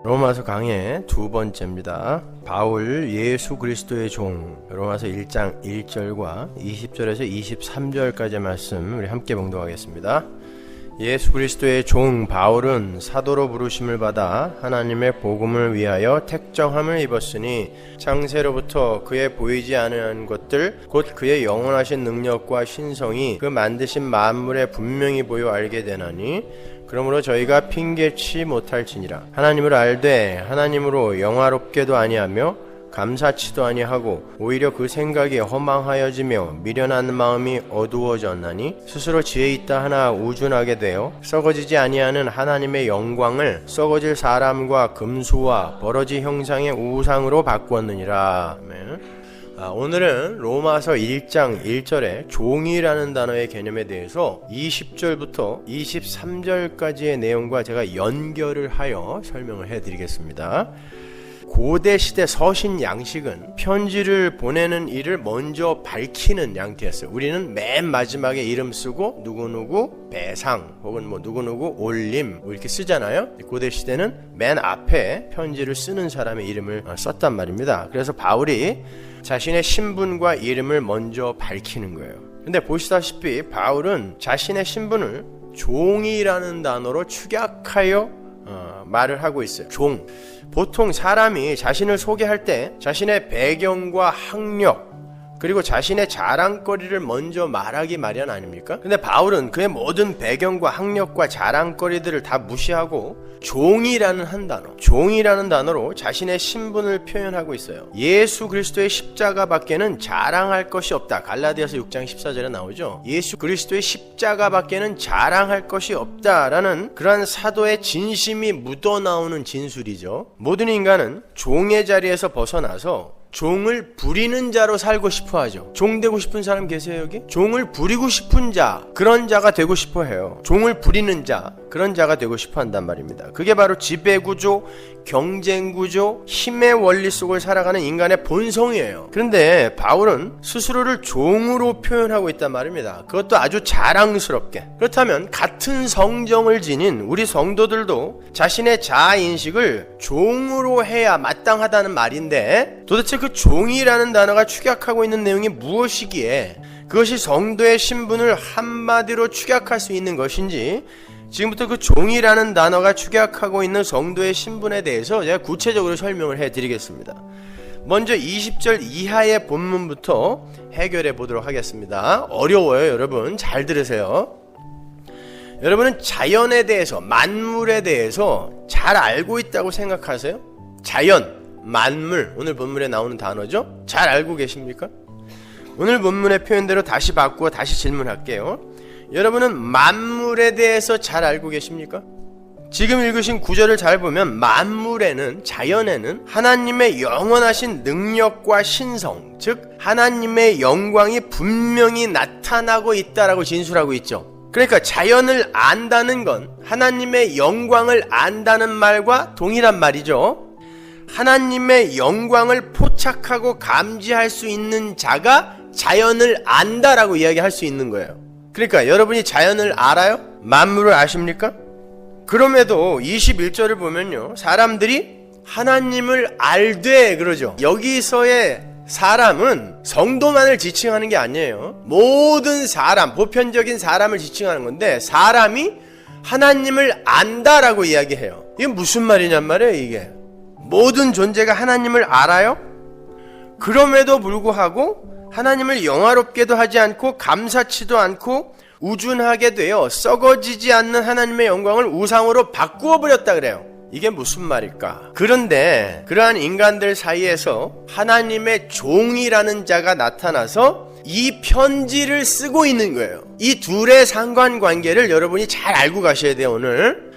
로마서 강의 두 번째입니다. 바울 예수 그리스도의 종, 로마서 1장 1절과 20절에서 23절까지의 말씀 우리 함께 봉독하겠습니다. 예수 그리스도의 종 바울은 사도로 부르심을 받아 하나님의 복음을 위하여 택정함을 입었으니 창세로부터 그의 보이지 않은 것들 곧 그의 영원하신 능력과 신성이 그 만드신 만물에 분명히 보여 알게 되나니 그러므로 저희가 핑계치 못할지니라. 하나님을 알되 하나님으로 영화롭게도 아니하며 감사치도 아니하고 오히려 그 생각이 허망하여지며 미련한 마음이 어두워졌나니 스스로 지혜 있다 하나 우준하게 되어 썩어지지 아니하는 하나님의 영광을 썩어질 사람과 금수와 버러지 형상의 우상으로 바꾸었느니라. 아멘. 오늘은 로마서 1장 1절에 종이라는 단어의 개념에 대해서 20절부터 23절까지의 내용과 제가 연결을 하여 설명을 해드리겠습니다. 고대 시대 서신 양식은 편지를 보내는 일을 먼저 밝히는 양태였어요. 우리는 맨 마지막에 이름 쓰고 누구누구 배상 혹은 누구누구 올림 이렇게 쓰잖아요. 고대 시대는 맨 앞에 편지를 쓰는 사람의 이름을 썼단 말입니다. 그래서 바울이 자신의 신분과 이름을 먼저 밝히는 거예요. 근데 보시다시피 바울은 자신의 신분을 종이라는 단어로 축약하여 말을 하고 있어요. 종. 보통 사람이 자신을 소개할 때 자신의 배경과 학력 그리고 자신의 자랑거리를 먼저 말하기 마련 아닙니까? 근데 바울은 그의 모든 배경과 학력과 자랑거리들을 다 무시하고 종이라는 한 단어, 종이라는 단어로 자신의 신분을 표현하고 있어요. 예수 그리스도의 십자가밖에는 자랑할 것이 없다. 갈라디아서 6장 14절에 나오죠. 예수 그리스도의 십자가밖에는 자랑할 것이 없다라는 그러한 사도의 진심이 묻어나오는 진술이죠. 모든 인간은 종의 자리에서 벗어나서 종을 부리는 자로 살고 싶어 하죠. 종 되고 싶은 사람 계세요 여기? 종을 부리고 싶은 자, 그런 자가 되고 싶어 해요. 종을 부리는 자, 그런 자가 되고 싶어 한단 말입니다. 그게 바로 지배구조, 경쟁구조, 힘의 원리 속을 살아가는 인간의 본성이에요. 그런데 바울은 스스로를 종으로 표현하고 있단 말입니다. 그것도 아주 자랑스럽게. 그렇다면 같은 성정을 지닌 우리 성도들도 자신의 자아인식을 종으로 해야 마땅하다는 말인데 도대체 그 종이라는 단어가 축약하고 있는 내용이 무엇이기에 그것이 성도의 신분을 한마디로 축약할 수 있는 것인지 지금부터 그 종이라는 단어가 축약하고 있는 성도의 신분에 대해서 제가 구체적으로 설명을 해드리겠습니다. 먼저 20절 이하의 본문부터 해결해 보도록 하겠습니다. 어려워요 여러분. 잘 들으세요. 여러분은 자연에 대해서, 만물에 대해서 잘 알고 있다고 생각하세요? 자연, 만물, 오늘 본문에 나오는 단어죠? 잘 알고 계십니까? 오늘 본문의 표현대로 다시 바꾸어 다시 질문할게요. 여러분은 만물에 대해서 잘 알고 계십니까? 지금 읽으신 구절을 잘 보면 만물에는, 자연에는 하나님의 영원하신 능력과 신성, 즉 하나님의 영광이 분명히 나타나고 있다라고 진술하고 있죠. 그러니까 자연을 안다는 건 하나님의 영광을 안다는 말과 동일한 말이죠. 하나님의 영광을 포착하고 감지할 수 있는 자가 자연을 안다라고 이야기할 수 있는 거예요. 그러니까 여러분이 자연을 알아요? 만물을 아십니까? 그럼에도 21절을 보면요, 사람들이 하나님을 알되 그러죠. 여기서의 사람은 성도만을 지칭하는 게 아니에요. 모든 사람, 보편적인 사람을 지칭하는 건데 사람이 하나님을 안다라고 이야기해요. 이게 무슨 말이냔 말이에요. 이게 모든 존재가 하나님을 알아요? 그럼에도 불구하고 하나님을 영화롭게도 하지 않고 감사치도 않고 우준하게 되어 썩어지지 않는 하나님의 영광을 우상으로 바꾸어 버렸다 그래요. 이게 무슨 말일까? 그런데 그러한 인간들 사이에서 하나님의 종이라는 자가 나타나서 이 편지를 쓰고 있는 거예요. 이 둘의 상관관계를 여러분이 잘 알고 가셔야 돼요. 오늘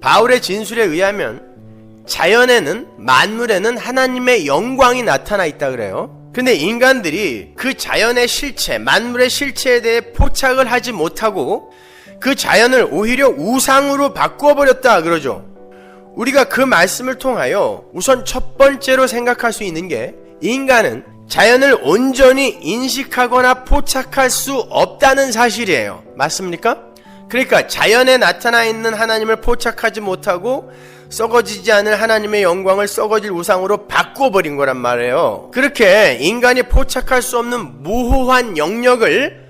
바울의 진술에 의하면 자연에는, 만물에는 하나님의 영광이 나타나 있다 그래요. 근데 인간들이 그 자연의 실체, 만물의 실체에 대해 포착을 하지 못하고 그 자연을 오히려 우상으로 바꾸어 버렸다 그러죠. 우리가 그 말씀을 통하여 우선 첫 번째로 생각할 수 있는 게 인간은 자연을 온전히 인식하거나 포착할 수 없다는 사실이에요. 맞습니까? 그러니까 자연에 나타나 있는 하나님을 포착하지 못하고 썩어지지 않을 하나님의 영광을 썩어질 우상으로 바꿔버린 거란 말이에요. 그렇게 인간이 포착할 수 없는 무호한 영역을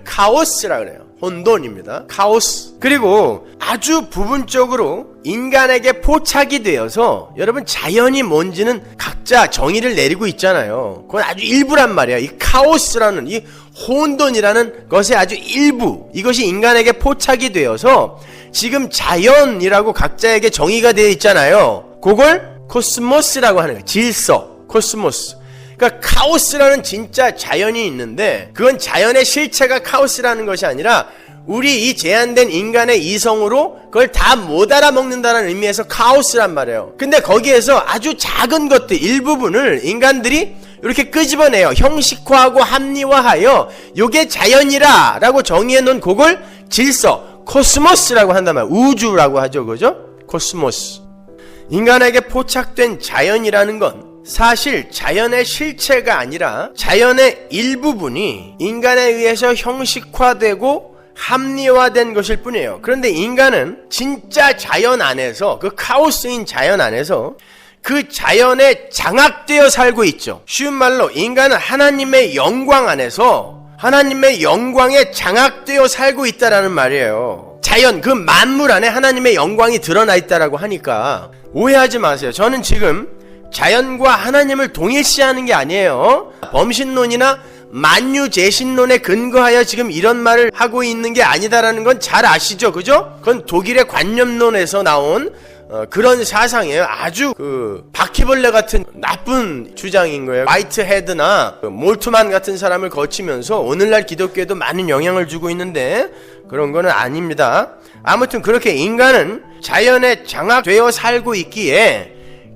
카오스라 그래요. 혼돈입니다. 카오스. 그리고 아주 부분적으로 인간에게 포착이 되어서 여러분 자연이 뭔지는 각자 정의를 내리고 있잖아요. 그건 아주 일부란 말이야. 이 카오스라는 이 혼돈이라는 것의 아주 일부, 이것이 인간에게 포착이 되어서 지금 자연이라고 각자에게 정의가 되어 있잖아요. 그걸 코스모스라고 하는 거예요. 질서, 코스모스. 그러니까 카오스라는 진짜 자연이 있는데 그건 자연의 실체가 카오스라는 것이 아니라 우리 이 제한된 인간의 이성으로 그걸 다 못 알아먹는다는 의미에서 카오스란 말이에요. 근데 거기에서 아주 작은 것들 일부분을 인간들이 이렇게 끄집어내요. 형식화하고 합리화하여 요게 자연이라 라고 정의해 놓은 그걸 질서, 코스모스라고 한단 말이에요. 우주라고 하죠. 그죠? 코스모스. 인간에게 포착된 자연이라는 건 사실 자연의 실체가 아니라 자연의 일부분이 인간에 의해서 형식화되고 합리화된 것일 뿐이에요. 그런데 인간은 진짜 자연 안에서, 그 카오스인 자연 안에서 그 자연에 장악되어 살고 있죠. 쉬운 말로 인간은 하나님의 영광 안에서 하나님의 영광에 장악되어 살고 있다라는 말이에요. 자연, 그 만물 안에 하나님의 영광이 드러나 있다라고 하니까 오해하지 마세요. 저는 지금 자연과 하나님을 동일시하는 게 아니에요. 범신론이나 만유재신론에 근거하여 지금 이런 말을 하고 있는 게 아니다라는 건 잘 아시죠? 그죠? 그건 독일의 관념론에서 나온 그런 사상이에요. 아주 바퀴벌레 같은 나쁜 주장인 거예요. 화이트헤드나 몰트만 같은 사람을 거치면서 오늘날 기독교에도 많은 영향을 주고 있는데 그런 거는 아닙니다. 아무튼 그렇게 인간은 자연에 장악되어 살고 있기에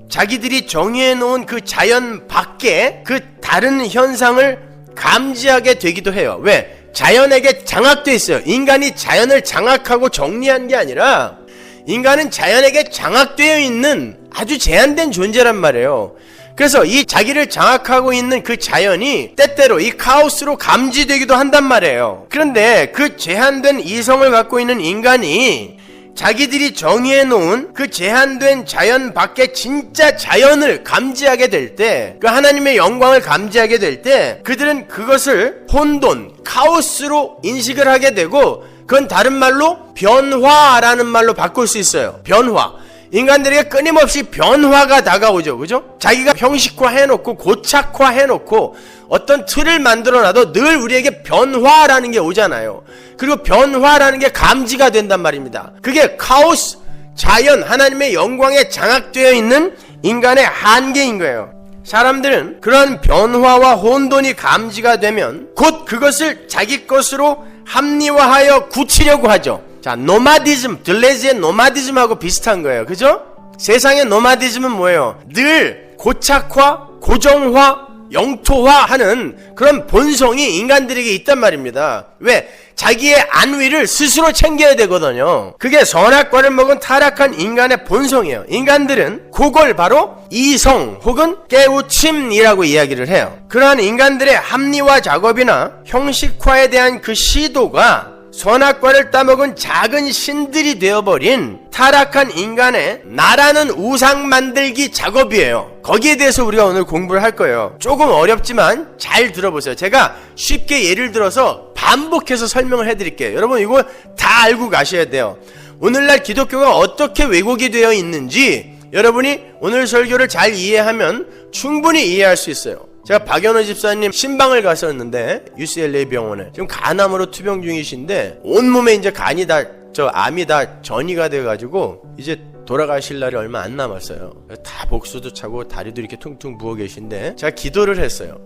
자기들이 정의해 놓은 그 자연 밖에 그 다른 현상을 감지하게 되기도 해요. 왜? 자연에게 장악되어 있어요. 인간이 자연을 장악하고 정리한 게 아니라 인간은 자연에게 장악되어 있는 아주 제한된 존재란 말이에요. 그래서 이 자기를 장악하고 있는 그 자연이 때때로 이 카오스로 감지되기도 한단 말이에요. 그런데 그 제한된 이성을 갖고 있는 인간이 자기들이 정의해 놓은 그 제한된 자연 밖에 진짜 자연을 감지하게 될 때, 그 하나님의 영광을 감지하게 될 때 그들은 그것을 혼돈, 카오스로 인식을 하게 되고 그건 다른 말로 변화라는 말로 바꿀 수 있어요. 변화. 인간들에게 끊임없이 변화가 다가오죠. 그죠? 자기가 형식화해놓고 고착화해놓고 어떤 틀을 만들어놔도 늘 우리에게 변화라는 게 오잖아요. 그리고 변화라는 게 감지가 된단 말입니다. 그게 카오스, 자연, 하나님의 영광에 장악되어 있는 인간의 한계인 거예요. 사람들은 그러한 변화와 혼돈이 감지가 되면 곧 그것을 자기 것으로 합리화하여 굳히려고 하죠. 자, 노마디즘, 들레즈의 노마디즘하고 비슷한 거예요. 그죠? 세상의 노마디즘은 뭐예요? 늘 고착화, 고정화, 영토화하는 그런 본성이 인간들에게 있단 말입니다. 왜? 자기의 안위를 스스로 챙겨야 되거든요. 그게 선악과를 먹은 타락한 인간의 본성이에요. 인간들은 그걸 바로 이성 혹은 깨우침이라고 이야기를 해요. 그러한 인간들의 합리화 작업이나 형식화에 대한 그 시도가 선악과를 따먹은 작은 신들이 되어버린 타락한 인간의 나라는 우상 만들기 작업이에요. 거기에 대해서 우리가 오늘 공부를 할 거예요. 조금 어렵지만 잘 들어보세요. 제가 쉽게 예를 들어서 반복해서 설명을 해드릴게요. 여러분 이거 다 알고 가셔야 돼요. 오늘날 기독교가 어떻게 왜곡이 되어 있는지 여러분이 오늘 설교를 잘 이해하면 충분히 이해할 수 있어요. 제가 박연호 집사님 신방을 갔었는데 UCLA 병원에 지금 간암으로 투병 중이신데 온몸에 이제 간이 다 암이 다 전이가 돼가지고 이제 돌아가실 날이 얼마 안 남았어요. 다 복수도 차고 다리도 이렇게 퉁퉁 부어 계신데 제가 기도를 했어요.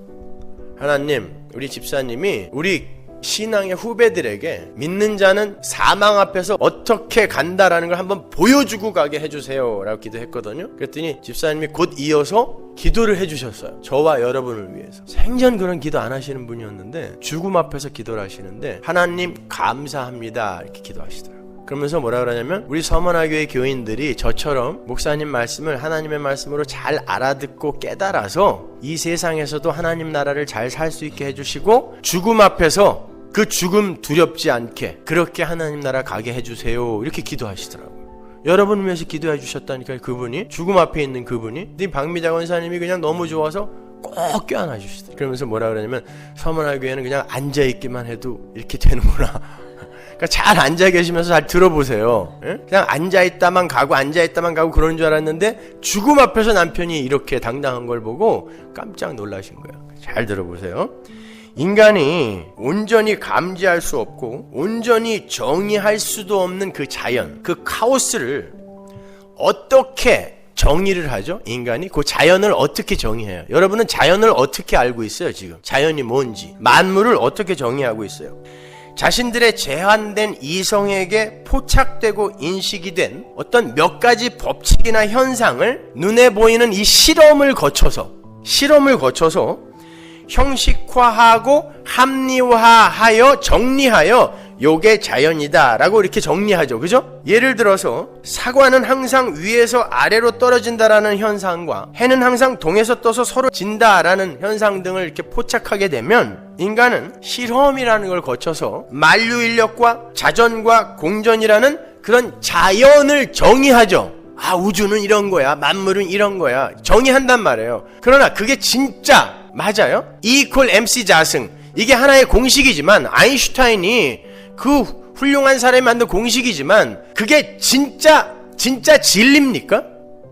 하나님, 우리 집사님이 우리 신앙의 후배들에게 믿는 자는 사망 앞에서 어떻게 간다라는 걸 한번 보여주고 가게 해주세요 라고 기도했거든요. 그랬더니 집사님이 곧 이어서 기도를 해주셨어요. 저와 여러분을 위해서. 생전 그런 기도 안 하시는 분이었는데 죽음 앞에서 기도를 하시는데 하나님 감사합니다 이렇게 기도하시더라고요. 그러면서 뭐라 그러냐면 우리 서머나교회 교인들이 저처럼 목사님 말씀을 하나님의 말씀으로 잘 알아듣고 깨달아서 이 세상에서도 하나님 나라를 잘 살 수 있게 해주시고 죽음 앞에서 그 죽음 두렵지 않게 그렇게 하나님 나라 가게 해주세요. 이렇게 기도하시더라고요. 여러분을 위해서 기도해 주셨다니까요. 그분이, 죽음 앞에 있는 그분이. 박미자 권사님이 그냥 너무 좋아서 꼭 껴안아 주시더라고요. 그러면서 뭐라 그러냐면, 서문화교회는 그냥 앉아있기만 해도 이렇게 되는구나. 그러니까 잘 앉아 계시면서 잘 들어보세요. 예? 그냥 앉아있다만 가고 그러는 줄 알았는데 죽음 앞에서 남편이 이렇게 당당한 걸 보고 깜짝 놀라신 거예요. 잘 들어보세요. 인간이 온전히 감지할 수 없고 온전히 정의할 수도 없는 그 자연, 그 카오스를 어떻게 정의를 하죠? 인간이 그 자연을 어떻게 정의해요? 여러분은 자연을 어떻게 알고 있어요? 지금 자연이 뭔지, 만물을 어떻게 정의하고 있어요? 자신들의 제한된 이성에게 포착되고 인식이 된 어떤 몇 가지 법칙이나 현상을 눈에 보이는 이 실험을 거쳐서 형식화하고 합리화하여 정리하여 요게 자연이다 라고 이렇게 정리하죠. 그죠? 예를 들어서 사과는 항상 위에서 아래로 떨어진다라는 현상과 해는 항상 동에서 떠서 서로 진다라는 현상 등을 이렇게 포착하게 되면 인간은 실험이라는 걸 거쳐서 만류인력과 자전과 공전이라는 그런 자연을 정의하죠. 아, 우주는 이런 거야, 만물은 이런 거야, 정의한단 말이에요. 그러나 그게 진짜 맞아요? E=mc 자승, 이게 하나의 공식이지만, 아인슈타인이 그 훌륭한 사람이 만든 공식이지만 그게 진짜 진리입니까?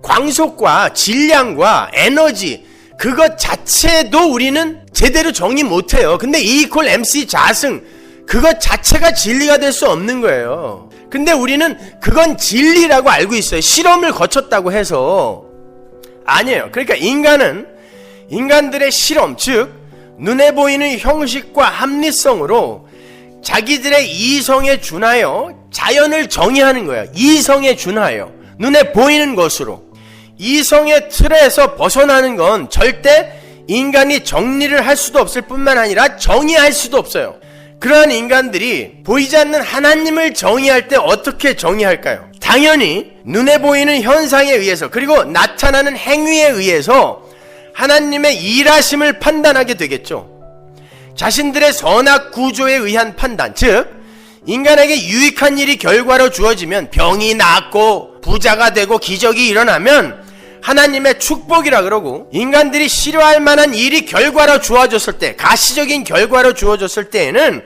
광속과 질량과 에너지, 그것 자체도 우리는 제대로 정의 못해요. 근데 E=mc 자승, 그것 자체가 진리가 될 수 없는 거예요. 근데 우리는 그건 진리라고 알고 있어요. 실험을 거쳤다고 해서. 아니에요. 그러니까 인간들의 실험, 즉 눈에 보이는 형식과 합리성으로 자기들의 이성에 준하여 자연을 정의하는 거예요. 이성에 준하여, 눈에 보이는 것으로. 이성의 틀에서 벗어나는 건 절대 인간이 정리를 할 수도 없을 뿐만 아니라 정의할 수도 없어요. 그러한 인간들이 보이지 않는 하나님을 정의할 때 어떻게 정의할까요? 당연히 눈에 보이는 현상에 의해서, 그리고 나타나는 행위에 의해서 하나님의 일하심을 판단하게 되겠죠. 자신들의 선악 구조에 의한 판단, 즉 인간에게 유익한 일이 결과로 주어지면, 병이 낫고 부자가 되고 기적이 일어나면 하나님의 축복이라 그러고, 인간들이 싫어할 만한 일이 결과로 주어졌을 때, 가시적인 결과로 주어졌을 때에는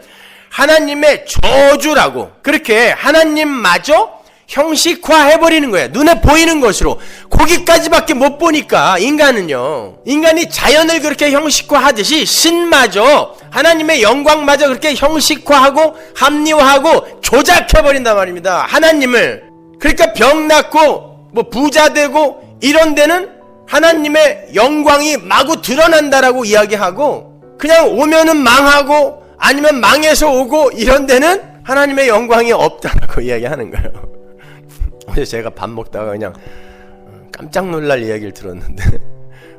하나님의 저주라고, 그렇게 하나님마저 형식화해버리는 거예요. 눈에 보이는 것으로. 거기까지밖에 못 보니까 인간은요, 인간이 자연을 그렇게 형식화하듯이 신마저, 하나님의 영광마저 그렇게 형식화하고 합리화하고 조작해버린단 말입니다, 하나님을. 그러니까 병 낫고 뭐 부자 되고 이런 데는 하나님의 영광이 마구 드러난다라고 이야기하고, 그냥 오면은 망하고 아니면 망해서 오고 이런 데는 하나님의 영광이 없다라고 이야기하는 거예요. 어제 제가 밥 먹다가 그냥 깜짝 놀랄 이야기를 들었는데,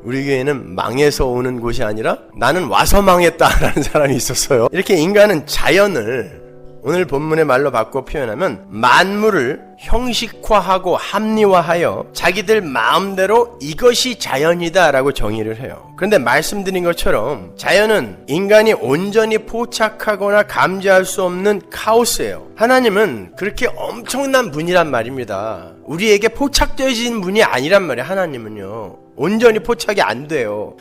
우리 교회는 망해서 오는 곳이 아니라 나는 와서 망했다라는 사람이 있었어요. 이렇게 인간은 자연을 오늘 본문의 말로 바꿔 표현하면 만물을 형식화하고 합리화하여 자기들 마음대로 이것이 자연이다 라고 정의를 해요. 그런데 말씀드린 것처럼 자연은 인간이 온전히 포착하거나 감지할 수 없는 카오스예요. 하나님은 그렇게 엄청난 분이란 말입니다. 우리에게 포착되어진 분이 아니란 말이에요. 하나님은요, 온전히 포착이 안 돼요.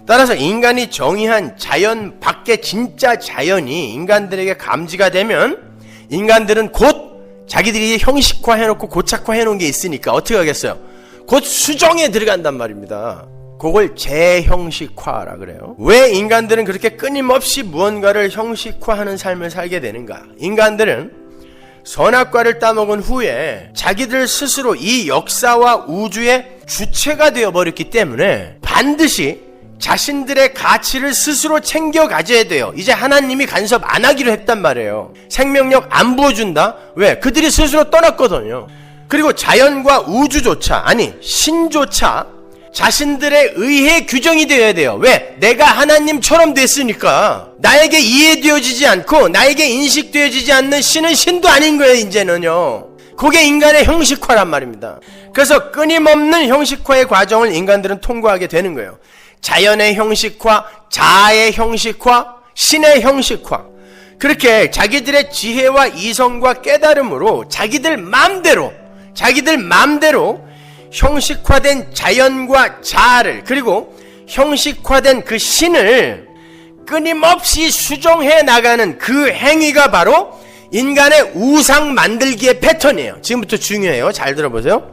따라서 인간이 정의한 자연 밖의 진짜 자연이 인간들에게 감지가 되면, 인간들은 곧 자기들이 형식화해놓고 고착화해놓은 게 있으니까 어떻게 하겠어요? 곧 수정에 들어간단 말입니다. 그걸 재형식화라 그래요. 왜 인간들은 그렇게 끊임없이 무언가를 형식화하는 삶을 살게 되는가? 인간들은 선악과를 따먹은 후에 자기들 스스로 이 역사와 우주의 주체가 되어버렸기 때문에 반드시 자신들의 가치를 스스로 챙겨 가져야 돼요. 이제 하나님이 간섭 안 하기로 했단 말이에요. 생명력 안 부어준다? 왜? 그들이 스스로 떠났거든요. 그리고 자연과 우주조차, 아니 신조차 자신들의 의해 규정이 되어야 돼요. 왜? 내가 하나님처럼 됐으니까. 나에게 이해되어지지 않고 나에게 인식되어지지 않는 신은 신도 아닌 거예요, 이제는요. 그게 인간의 형식화란 말입니다. 그래서 끊임없는 형식화의 과정을 인간들은 통과하게 되는 거예요. 자연의 형식화, 자아의 형식화, 신의 형식화. 그렇게 자기들의 지혜와 이성과 깨달음으로 자기들 맘대로 형식화된 자연과 자아를, 그리고 형식화된 그 신을 끊임없이 수정해 나가는 그 행위가 바로 인간의 우상 만들기의 패턴이에요. 지금부터 중요해요. 잘 들어보세요.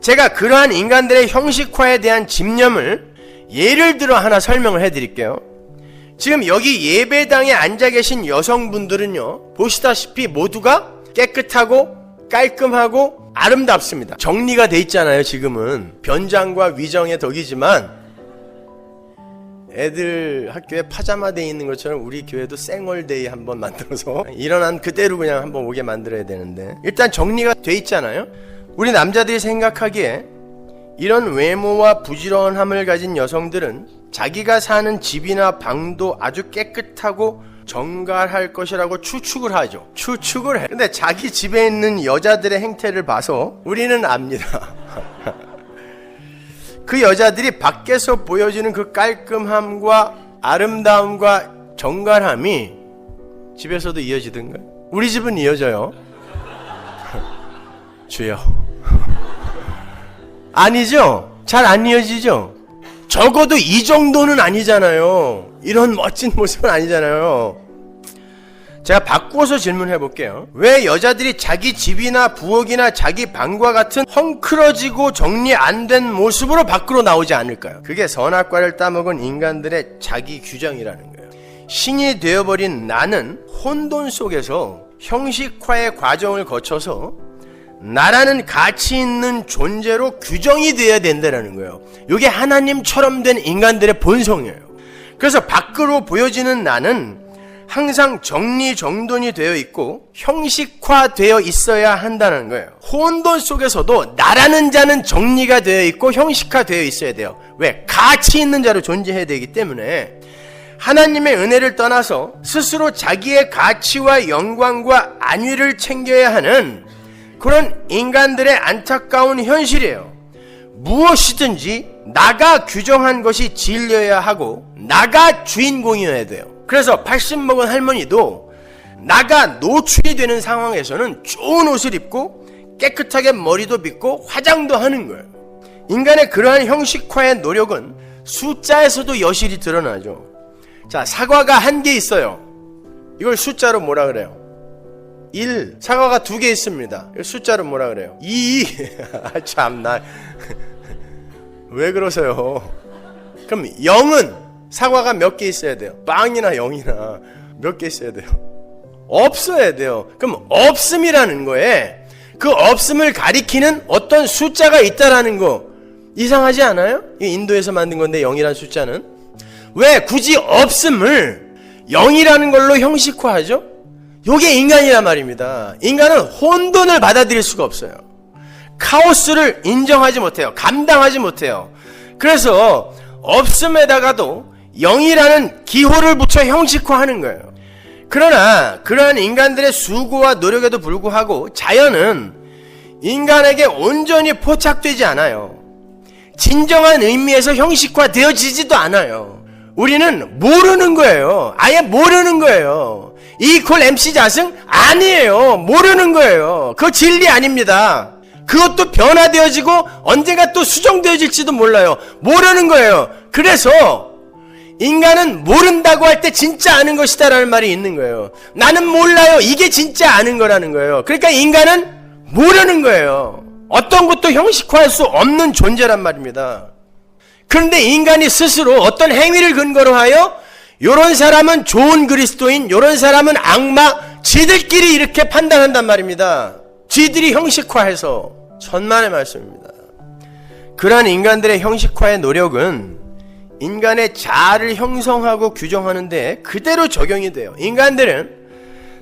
제가 그러한 인간들의 형식화에 대한 집념을 예를 들어 하나 설명을 해드릴게요. 지금 여기 예배당에 앉아 계신 여성분들은요, 보시다시피 모두가 깨끗하고 깔끔하고 아름답습니다. 정리가 돼 있잖아요. 지금은 변장과 위정의 덕이지만 애들 학교에 파자마 돼 있는 것처럼 우리 교회도 생얼데이 한번 만들어서 일어난 그대로 그냥 한번 오게 만들어야 되는데, 일단 정리가 돼 있잖아요. 우리 남자들이 생각하기에 이런 외모와 부지런함을 가진 여성들은 자기가 사는 집이나 방도 아주 깨끗하고 정갈할 것이라고 추측을 하죠. 추측을 해. 근데 자기 집에 있는 여자들의 행태를 봐서 우리는 압니다. 그 여자들이 밖에서 보여주는 그 깔끔함과 아름다움과 정갈함이 집에서도 이어지던가요? 우리 집은 이어져요. 주여. 아니죠? 잘 안 이어지죠? 적어도 이 정도는 아니잖아요. 이런 멋진 모습은 아니잖아요. 제가 바꾸어서 질문해 볼게요. 왜 여자들이 자기 집이나 부엌이나 자기 방과 같은 헝클어지고 정리 안 된 모습으로 밖으로 나오지 않을까요? 그게 선악과를 따먹은 인간들의 자기 규정이라는 거예요. 신이 되어버린 나는 혼돈 속에서 형식화의 과정을 거쳐서 나라는 가치 있는 존재로 규정이 되어야 된다는 거예요. 이게 하나님처럼 된 인간들의 본성이에요. 그래서 밖으로 보여지는 나는 항상 정리정돈이 되어 있고 형식화되어 있어야 한다는 거예요. 혼돈 속에서도 나라는 자는 정리가 되어 있고 형식화되어 있어야 돼요. 왜? 가치 있는 자로 존재해야 되기 때문에. 하나님의 은혜를 떠나서 스스로 자기의 가치와 영광과 안위를 챙겨야 하는 그런 인간들의 안타까운 현실이에요. 무엇이든지 나가 규정한 것이 진리여야 하고 나가 주인공이어야 돼요. 그래서 80 먹은 할머니도 나가 노출이 되는 상황에서는 좋은 옷을 입고 깨끗하게 머리도 빗고 화장도 하는 거예요. 인간의 그러한 형식화의 노력은 숫자에서도 여실히 드러나죠. 자, 사과가 1개 있어요. 이걸 숫자로 뭐라 그래요? 1. 사과가 2개 있습니다. 이걸 숫자로 뭐라 그래요? 2. 참나. 왜 그러세요? 그럼 0은 사과가 몇 개 있어야 돼요? 빵이나 0이나 몇 개 있어야 돼요? 없어야 돼요. 그럼 없음이라는 거에 그 없음을 가리키는 어떤 숫자가 있다라는 거 이상하지 않아요? 이게 인도에서 만든 건데 0이라는 숫자는 왜 굳이 없음을 0이라는 걸로 형식화하죠? 요게 인간이란 말입니다. 인간은 혼돈을 받아들일 수가 없어요. 카오스를 인정하지 못해요. 감당하지 못해요. 그래서 없음에다가도 0이라는 기호를 붙여 형식화하는 거예요. 그러나 그러한 인간들의 수고와 노력에도 불구하고 자연은 인간에게 온전히 포착되지 않아요. 진정한 의미에서 형식화되어지지도 않아요. 우리는 모르는 거예요. 아예 모르는 거예요. 이퀄 MC 자승? 아니에요. 모르는 거예요. 그거 진리 아닙니다. 그것도 변화되어지고 언젠가 또 수정되어질지도 몰라요. 모르는 거예요. 그래서 인간은 모른다고 할 때 진짜 아는 것이다 라는 말이 있는 거예요. 나는 몰라요. 이게 진짜 아는 거라는 거예요. 그러니까 인간은 모르는 거예요. 어떤 것도 형식화할 수 없는 존재란 말입니다. 그런데 인간이 스스로 어떤 행위를 근거로 하여 요런 사람은 좋은 그리스도인, 요런 사람은 악마, 지들끼리 이렇게 판단한단 말입니다. 지들이 형식화해서. 천만의 말씀입니다. 그러한 인간들의 형식화의 노력은 인간의 자아를 형성하고 규정하는 데 그대로 적용이 돼요. 인간들은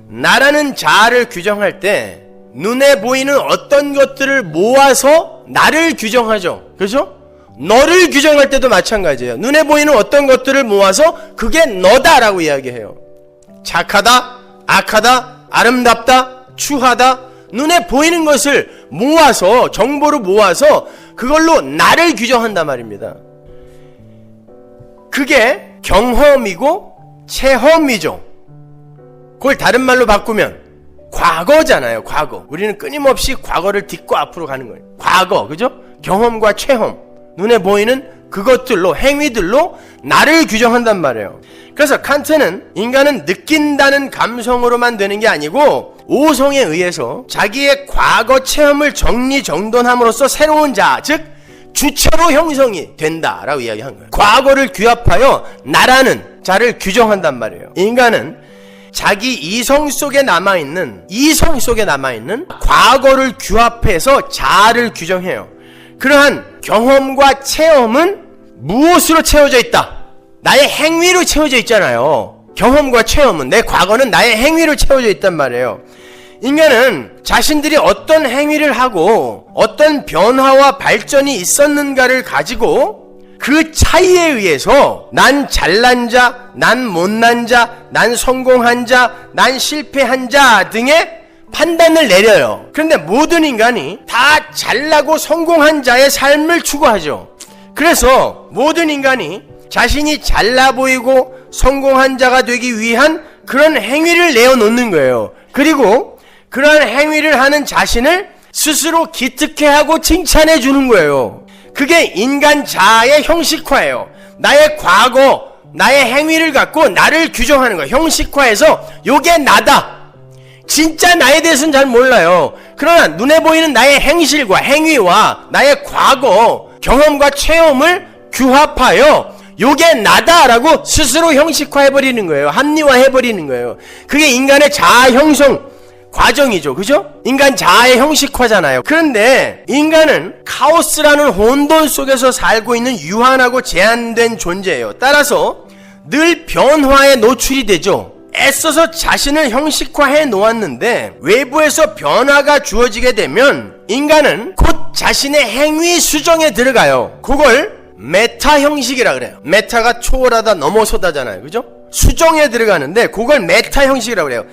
나라는 자아를 규정할 때 눈에 보이는 어떤 것들을 모아서 나를 규정하죠. 그렇죠? 너를 규정할 때도 마찬가지예요. 눈에 보이는 어떤 것들을 모아서 그게 너다라고 이야기해요. 착하다, 악하다, 아름답다, 추하다, 눈에 보이는 것을 모아서, 정보를 모아서 그걸로 나를 규정한단 말입니다. 그게 경험이고 체험이죠. 그걸 다른 말로 바꾸면 과거잖아요. 과거. 우리는 끊임없이 과거를 딛고 앞으로 가는 거예요. 과거, 그죠? 경험과 체험, 눈에 보이는 그것들로, 행위들로 나를 규정한단 말이에요. 그래서 칸트는 인간은 느낀다는 감성으로만 되는 게 아니고 오성에 의해서 자기의 과거 체험을 정리정돈함으로써 새로운 자, 즉 주체로 형성이 된다라고 이야기한 거예요. 과거를 규합하여 나라는 자를 규정한단 말이에요. 인간은 자기 이성 속에 남아있는 과거를 규합해서 자아를 규정해요. 그러한 경험과 체험은 무엇으로 채워져 있다? 나의 행위로 채워져 있잖아요. 경험과 체험은, 내 과거는 나의 행위로 채워져 있단 말이에요. 인간은 자신들이 어떤 행위를 하고 어떤 변화와 발전이 있었는가를 가지고 그 차이에 의해서 난 잘난 자, 난 못난 자, 난 성공한 자, 난 실패한 자 등의 판단을 내려요. 그런데 모든 인간이 다 잘나고 성공한 자의 삶을 추구하죠. 그래서 모든 인간이 자신이 잘나 보이고 성공한 자가 되기 위한 그런 행위를 내어놓는 거예요. 그리고 그런 행위를 하는 자신을 스스로 기특해하고 칭찬해 주는 거예요. 그게 인간 자아의 형식화예요. 나의 과거, 나의 행위를 갖고 나를 규정하는 거예요. 형식화해서 요게 나다. 진짜 나에 대해서는 잘 몰라요. 그러나 눈에 보이는 나의 행실과 행위와 나의 과거, 경험과 체험을 규합하여 요게 나다라고 스스로 형식화해버리는 거예요. 합리화해버리는 거예요. 그게 인간의 자아 형성 과정이죠. 그죠? 인간 자아의 형식화잖아요. 그런데 인간은 카오스라는 혼돈 속에서 살고 있는 유한하고 제한된 존재예요. 따라서 늘 변화에 노출이 되죠. 애써서 자신을 형식화해 놓았는데 외부에서 변화가 주어지게 되면 인간은 곧 자신의 행위 수정에 들어가요. 그걸 메타 형식이라 그래요. 메타가 초월하다, 넘어서다잖아요. 그죠? 수정에 들어가는데 그걸 메타 형식이라고 그래요.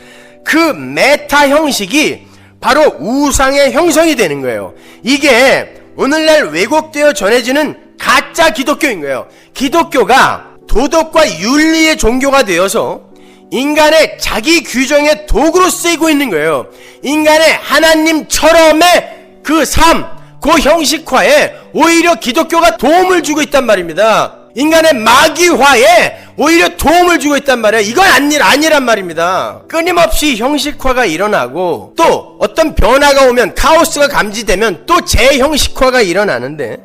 그 메타 형식이 바로 우상의 형성이 되는 거예요. 이게 오늘날 왜곡되어 전해지는 가짜 기독교인 거예요. 기독교가 도덕과 윤리의 종교가 되어서 인간의 자기 규정의 도구로 쓰이고 있는 거예요. 인간의 하나님처럼의 그 삶, 그 형식화에 오히려 기독교가 도움을 주고 있단 말입니다. 인간의 마귀화에 오히려 도움을 주고 있단 말이에요. 이건 아니란 말입니다. 끊임없이 형식화가 일어나고 또 어떤 변화가 오면, 카오스가 감지되면 또 재형식화가 일어나는데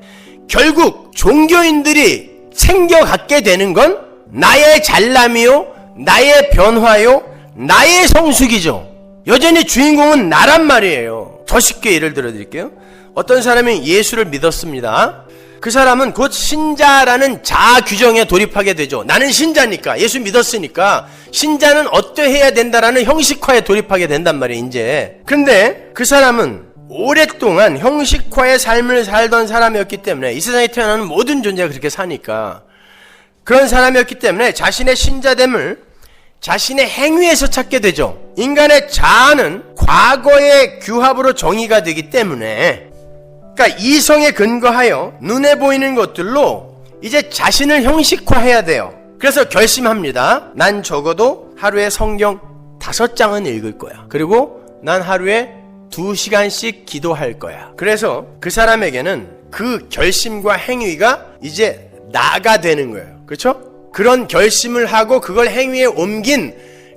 결국 종교인들이 챙겨갖게 되는 건 나의 잘남이요, 나의 변화요, 나의 성숙이죠. 여전히 주인공은 나란 말이에요. 더 쉽게 예를 들어 드릴게요. 어떤 사람이 예수를 믿었습니다. 그 사람은 곧 신자라는 자아 규정에 돌입하게 되죠. 나는 신자니까, 예수 믿었으니까 신자는 어떠해야 된다라는 형식화에 돌입하게 된단 말이에요, 이제. 근데 그 사람은 오랫동안 형식화의 삶을 살던 사람이었기 때문에, 이 세상에 태어나는 모든 존재가 그렇게 사니까 그런 사람이었기 때문에 자신의 신자됨을 자신의 행위에서 찾게 되죠. 인간의 자아는 과거의 규합으로 정의가 되기 때문에, 그러니까 이성에 근거하여 눈에 보이는 것들로 이제 자신을 형식화해야 돼요. 그래서 결심합니다. 난 적어도 하루에 성경 5장은 읽을 거야. 그리고 난 하루에 2시간씩 기도할 거야. 그래서 그 사람에게는 그 결심과 행위가 이제 나가 되는 거예요. 그렇죠? 그런 결심을 하고 그걸 행위에 옮긴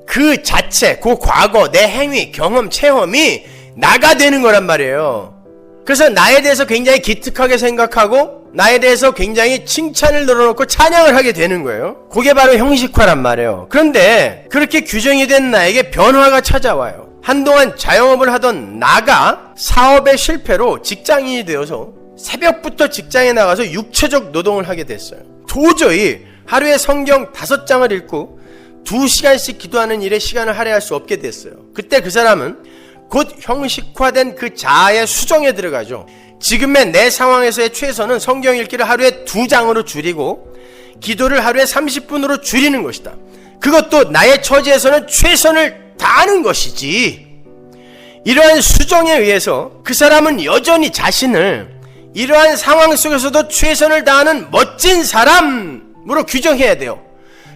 그 자체, 그 과거, 내 행위, 경험, 체험이 나가 되는 거란 말이에요. 그래서 나에 대해서 굉장히 기특하게 생각하고 나에 대해서 굉장히 칭찬을 늘어놓고 찬양을 하게 되는 거예요. 그게 바로 형식화란 말이에요. 그런데 그렇게 규정이 된 나에게 변화가 찾아와요. 한동안 자영업을 하던 나가 사업의 실패로 직장인이 되어서 새벽부터 직장에 나가서 육체적 노동을 하게 됐어요. 도저히 하루에 성경 5장을 읽고 2시간씩 기도하는 일에 시간을 할애할 수 없게 됐어요. 그때 그 사람은 곧 형식화된 그 자아의 수정에 들어가죠. 지금의 내 상황에서의 최선은 성경 읽기를 하루에 2장으로 줄이고 기도를 하루에 30분으로 줄이는 것이다. 그것도 나의 처지에서는 최선을 다하는 것이지. 이러한 수정에 의해서 그 사람은 여전히 자신을 이러한 상황 속에서도 최선을 다하는 멋진 사람으로 규정해야 돼요.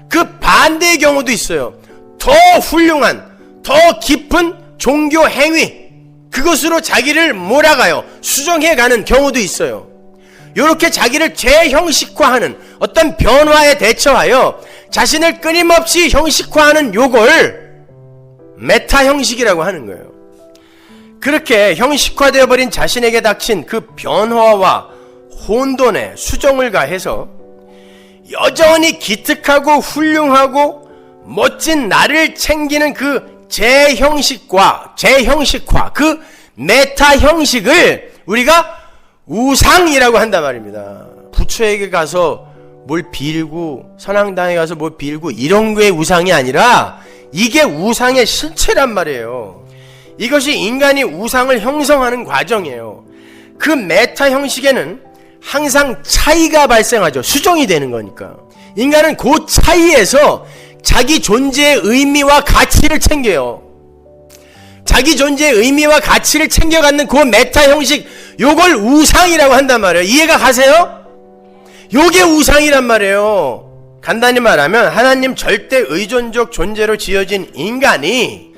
그 반대의 경우도 있어요. 더 훌륭한, 더 깊은 종교 행위, 그것으로 자기를 몰아가요. 수정해가는 경우도 있어요. 이렇게 자기를 재형식화하는 어떤 변화에 대처하여 자신을 끊임없이 형식화하는 요걸 메타 형식이라고 하는 거예요. 그렇게 형식화되어 버린 자신에게 닥친 그 변화와 혼돈에 수정을 가해서 여전히 기특하고 훌륭하고 멋진 나를 챙기는 그 재형식화, 그 메타 형식을 우리가 우상이라고 한단 말입니다. 부처에게 가서 뭘 빌고, 선앙당에 가서 뭘 빌고 이런 게 우상이 아니라 이게 우상의 실체란 말이에요. 이것이 인간이 우상을 형성하는 과정이에요. 그 메타 형식에는 항상 차이가 발생하죠. 수정이 되는 거니까. 인간은 그 차이에서 자기 존재의 의미와 가치를 챙겨요. 자기 존재의 의미와 가치를 챙겨갖는 그 메타 형식, 요걸 우상이라고 한단 말이에요. 이해가 가세요? 요게 우상이란 말이에요. 간단히 말하면 하나님 절대 의존적 존재로 지어진 인간이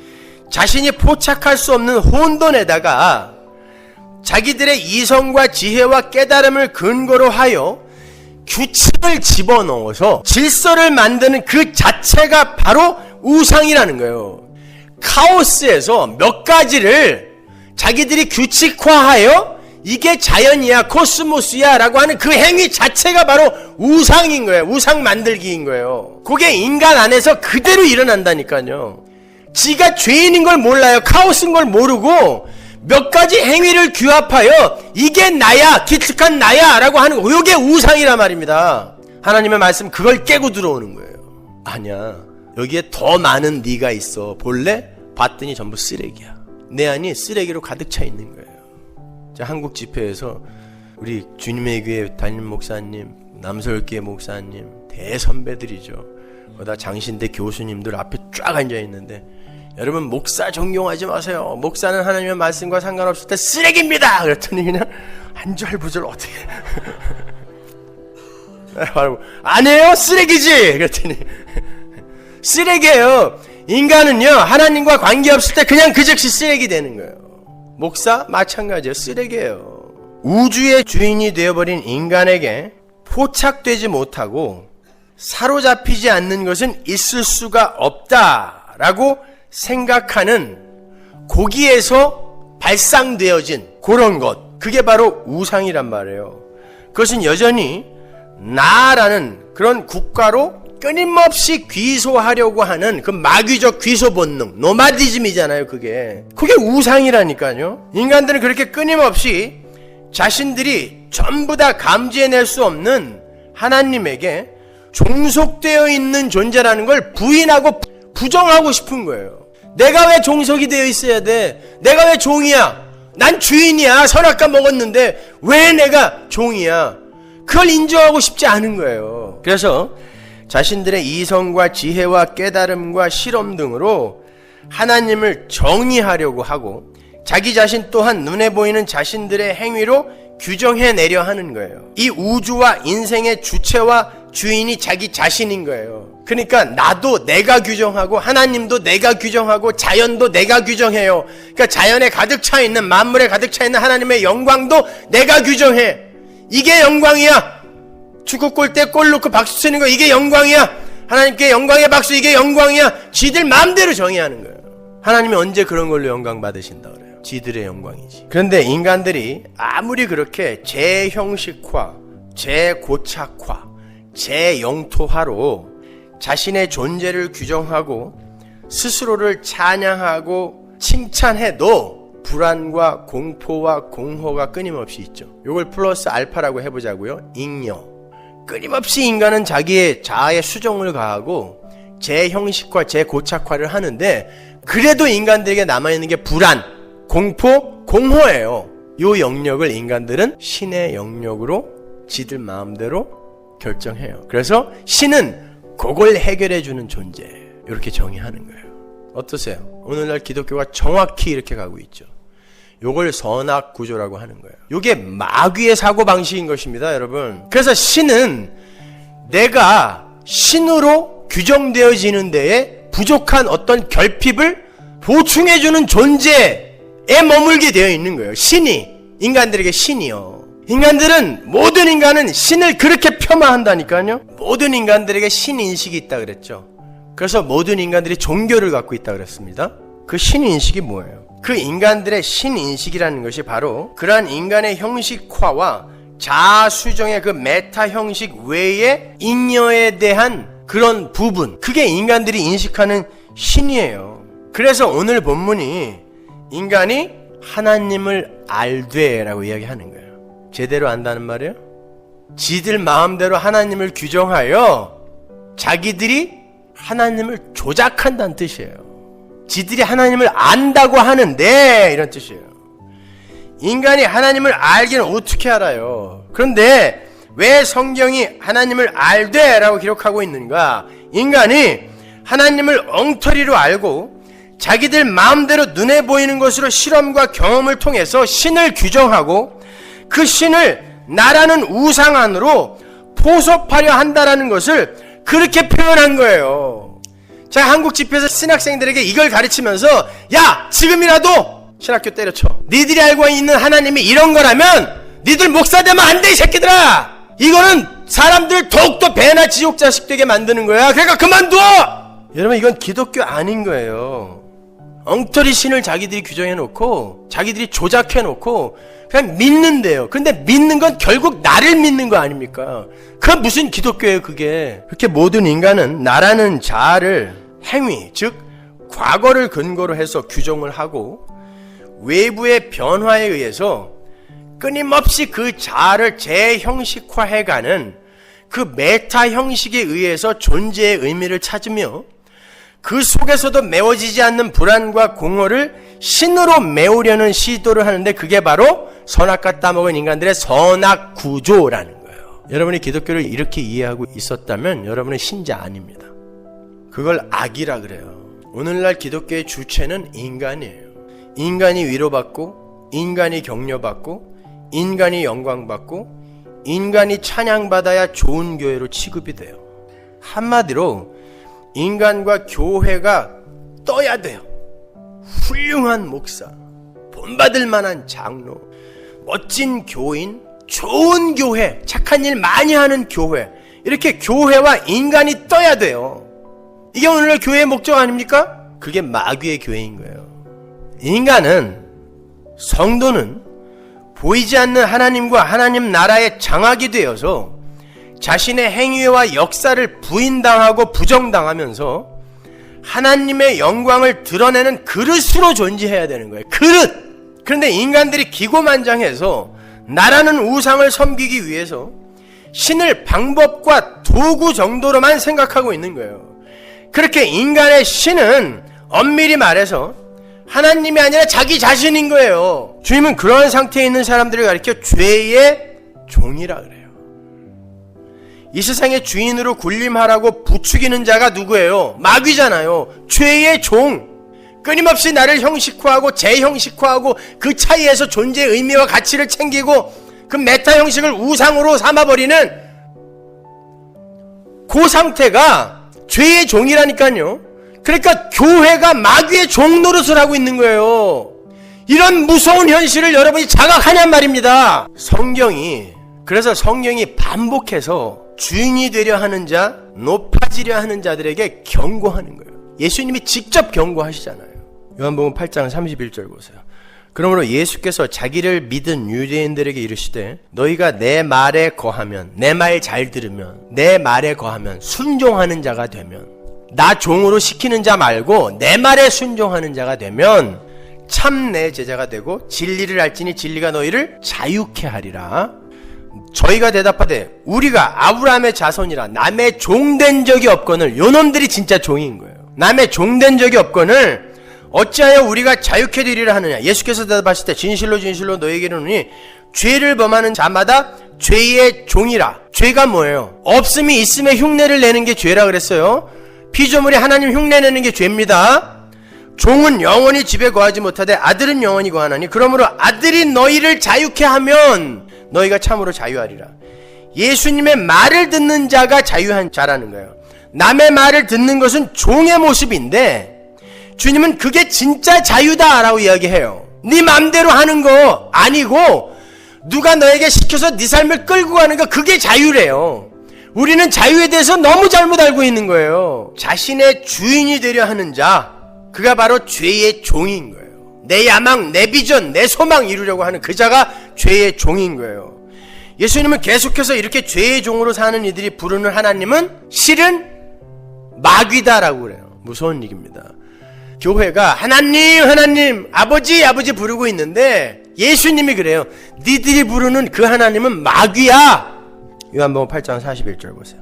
자신이 포착할 수 없는 혼돈에다가 자기들의 이성과 지혜와 깨달음을 근거로 하여 규칙을 집어넣어서 질서를 만드는 그 자체가 바로 우상이라는 거예요. 카오스에서 몇 가지를 자기들이 규칙화하여 이게 자연이야, 코스모스야 라고 하는 그 행위 자체가 바로 우상인 거예요. 우상 만들기인 거예요. 그게 인간 안에서 그대로 일어난다니까요. 지가 죄인인 걸 몰라요. 카오스인 걸 모르고 몇 가지 행위를 규합하여 이게 나야, 기특한 나야 라고 하는 거, 이게 우상이란 말입니다. 하나님의 말씀 그걸 깨고 들어오는 거예요. 아니야, 여기에 더 많은 네가 있어. 볼래? 봤더니 전부 쓰레기야. 내 안이 쓰레기로 가득 차 있는 거예요. 자, 한국 집회에서 우리 주님의 교회 담임 목사님, 남서울교회 목사님, 대선배들이죠. 다 장신대 교수님들 앞에 쫙 앉아 있는데, 여러분 목사 존경하지 마세요. 목사는 하나님의 말씀과 상관없을 때 쓰레기입니다. 그랬더니 그냥 한절부절 어떻게 아니에요, 쓰레기지. 그랬더니 쓰레기예요. 인간은요, 하나님과 관계없을 때 그냥 그 즉시 쓰레기 되는 거예요. 목사 마찬가지예요. 쓰레기예요. 우주의 주인이 되어버린 인간에게 포착되지 못하고 사로잡히지 않는 것은 있을 수가 없다라고 생각하는, 거기에서 발상되어진 그런 것, 그게 바로 우상이란 말이에요. 그것은 여전히 나라는 그런 국가로 끊임없이 귀소하려고 하는 그 마귀적 귀소 본능, 노마디즘이잖아요. 그게 우상이라니까요. 인간들은 그렇게 끊임없이 자신들이 전부 다 감지해낼 수 없는 하나님에게 종속되어 있는 존재라는 걸 부인하고 부정하고 싶은 거예요. 내가 왜 종속이 되어 있어야 돼? 내가 왜 종이야? 난 주인이야. 선악과 먹었는데 왜 내가 종이야? 그걸 인정하고 싶지 않은 거예요. 그래서 자신들의 이성과 지혜와 깨달음과 실험 등으로 하나님을 정의하려고 하고 자기 자신 또한 눈에 보이는 자신들의 행위로 규정해내려 하는 거예요. 이 우주와 인생의 주체와 주인이 자기 자신인 거예요. 그러니까 나도 내가 규정하고 하나님도 내가 규정하고 자연도 내가 규정해요. 그러니까 자연에 가득 차 있는, 만물에 가득 차 있는 하나님의 영광도 내가 규정해. 이게 영광이야. 축구 골 때 골 넣고 박수 치는 거, 이게 영광이야. 하나님께 영광의 박수, 이게 영광이야. 지들 마음대로 정의하는 거예요. 하나님이 언제 그런 걸로 영광 받으신다 그래요? 지들의 영광이지. 그런데 인간들이 아무리 그렇게 재형식화, 재고착화, 재영토화로 자신의 존재를 규정하고 스스로를 찬양하고 칭찬해도 불안과 공포와 공허가 끊임없이 있죠. 이걸 플러스 알파라고 해보자고요. 잉여. 끊임없이 인간은 자기의 자아의 수정을 가하고 재형식화, 재고착화를 하는데, 그래도 인간들에게 남아있는 게 불안, 공포, 공허예요. 이 영역을 인간들은 신의 영역으로 지들 마음대로 결정해요. 그래서 신은 그걸 해결해주는 존재, 이렇게 정의하는 거예요. 어떠세요? 오늘날 기독교가 정확히 이렇게 가고 있죠. 요걸 선악구조라고 하는 거예요. 요게 마귀의 사고방식인 것입니다, 여러분. 그래서 신은 내가 신으로 규정되어지는 데에 부족한 어떤 결핍을 보충해주는 존재에 머물게 되어 있는 거예요. 인간들에게 신이요. 모든 인간은 신을 그렇게 폄하한다니까요. 모든 인간들에게 신인식이 있다 그랬죠. 그래서 모든 인간들이 종교를 갖고 있다 그랬습니다. 그 신인식이 뭐예요? 그 인간들의 신인식이라는 것이 바로 그러한 인간의 형식화와 자아수정의 그 메타 형식 외에 잉여에 대한 그런 부분, 그게 인간들이 인식하는 신이에요. 그래서 오늘 본문이 인간이 하나님을 알되 라고 이야기하는 거예요. 제대로 안다는 말이에요? 지들 마음대로 하나님을 규정하여 자기들이 하나님을 조작한다는 뜻이에요. 지들이 하나님을 안다고 하는데 이런 뜻이에요. 인간이 하나님을 알기는 어떻게 알아요? 그런데 왜 성경이 하나님을 알되 라고 기록하고 있는가? 인간이 하나님을 엉터리로 알고 자기들 마음대로 눈에 보이는 것으로 실험과 경험을 통해서 신을 규정하고 그 신을 나라는 우상 안으로 포섭하려 한다라는 것을 그렇게 표현한 거예요. 제가 한국 집회에서 신학생들에게 이걸 가르치면서 야, 지금이라도 신학교 때려쳐. 니들이 알고 있는 하나님이 이런 거라면 니들 목사 되면 안 돼, 이 새끼들아. 이거는 사람들 더욱더 배나 지옥 자식 되게 만드는 거야. 그러니까 그만둬. 여러분, 이건 기독교 아닌 거예요. 엉터리 신을 자기들이 규정해놓고 자기들이 조작해놓고 그냥 믿는데요. 근데 믿는 건 결국 나를 믿는 거 아닙니까? 그건 무슨 기독교예요, 그게. 그렇게 모든 인간은 나라는 자아를 행위, 즉 과거를 근거로 해서 규정을 하고 외부의 변화에 의해서 끊임없이 그 자아를 재형식화해가는 그 메타 형식에 의해서 존재의 의미를 찾으며 그 속에서도 메워지지 않는 불안과 공허를 신으로 메우려는 시도를 하는데 그게 바로 선악과 따먹은 인간들의 선악 구조라는 거예요. 여러분이 기독교를 이렇게 이해하고 있었다면 여러분은 신자 아닙니다. 그걸 악이라 그래요. 오늘날 기독교의 주체는 인간이에요. 인간이 위로받고 인간이 격려받고 인간이 영광받고 인간이 찬양받아야 좋은 교회로 취급이 돼요. 한마디로 인간과 교회가 떠야 돼요. 훌륭한 목사, 본받을 만한 장로, 멋진 교인, 좋은 교회, 착한 일 많이 하는 교회, 이렇게 교회와 인간이 떠야 돼요. 이게 오늘날 교회의 목적 아닙니까? 그게 마귀의 교회인 거예요. 인간은, 성도는 보이지 않는 하나님과 하나님 나라의 장악이 되어서 자신의 행위와 역사를 부인당하고 부정당하면서 하나님의 영광을 드러내는 그릇으로 존재해야 되는 거예요. 그릇! 그런데 인간들이 기고만장해서 나라는 우상을 섬기기 위해서 신을 방법과 도구 정도로만 생각하고 있는 거예요. 그렇게 인간의 신은 엄밀히 말해서 하나님이 아니라 자기 자신인 거예요. 주님은 그런 상태에 있는 사람들을 가리켜 죄의 종이라 그래요. 이 세상의 주인으로 군림하라고 부추기는 자가 누구예요? 마귀잖아요. 죄의 종. 끊임없이 나를 형식화하고 재형식화하고 그 차이에서 존재의 의미와 가치를 챙기고 그 메타 형식을 우상으로 삼아버리는 그 상태가 죄의 종이라니까요. 그러니까 교회가 마귀의 종 노릇을 하고 있는 거예요. 이런 무서운 현실을 여러분이 자각하냔 말입니다. 그래서 성경이 반복해서 주인이 되려 하는 자, 높아지려 하는 자들에게 경고하는 거예요. 예수님이 직접 경고하시잖아요. 요한복음 8장 31절 보세요. 그러므로 예수께서 자기를 믿은 유대인들에게 이르시되 너희가 내 말에 거하면, 내 말 잘 들으면, 내 말에 거하면, 순종하는 자가 되면, 나 종으로 시키는 자 말고 내 말에 순종하는 자가 되면 참 내 제자가 되고 진리를 알지니 진리가 너희를 자유케 하리라. 저희가 대답하되 우리가 아브라함의 자손이라 남의 종된 적이 없거늘, 요놈들이 진짜 종인 거예요. 남의 종된 적이 없거늘 어찌하여 우리가 자유케 되리라 하느냐. 예수께서 대답하실 때 진실로 진실로 너희에게 이르노니 죄를 범하는 자마다 죄의 종이라. 죄가 뭐예요? 없음이 있음에 흉내를 내는 게 죄라 그랬어요. 피조물이 하나님 흉내내는 게 죄입니다. 종은 영원히 집에 거하지 못하되 아들은 영원히 거하나니 그러므로 아들이 너희를 자유케 하면 너희가 참으로 자유하리라. 예수님의 말을 듣는 자가 자유한 자라는 거예요. 남의 말을 듣는 것은 종의 모습인데 주님은 그게 진짜 자유다라고 이야기해요. 네 맘대로 하는 거 아니고 누가 너에게 시켜서 네 삶을 끌고 가는 거, 그게 자유래요. 우리는 자유에 대해서 너무 잘못 알고 있는 거예요. 자신의 주인이 되려 하는 자, 그가 바로 죄의 종인 거예요. 내 야망, 내 비전, 내 소망 이루려고 하는 그 자가 죄의 종인 거예요. 예수님은 계속해서 이렇게 죄의 종으로 사는 이들이 부르는 하나님은 실은 마귀다라고 그래요. 무서운 얘기입니다. 교회가 하나님, 아버지 부르고 있는데 예수님이 그래요. 니들이 부르는 그 하나님은 마귀야. 요한복음 8장 41절 보세요.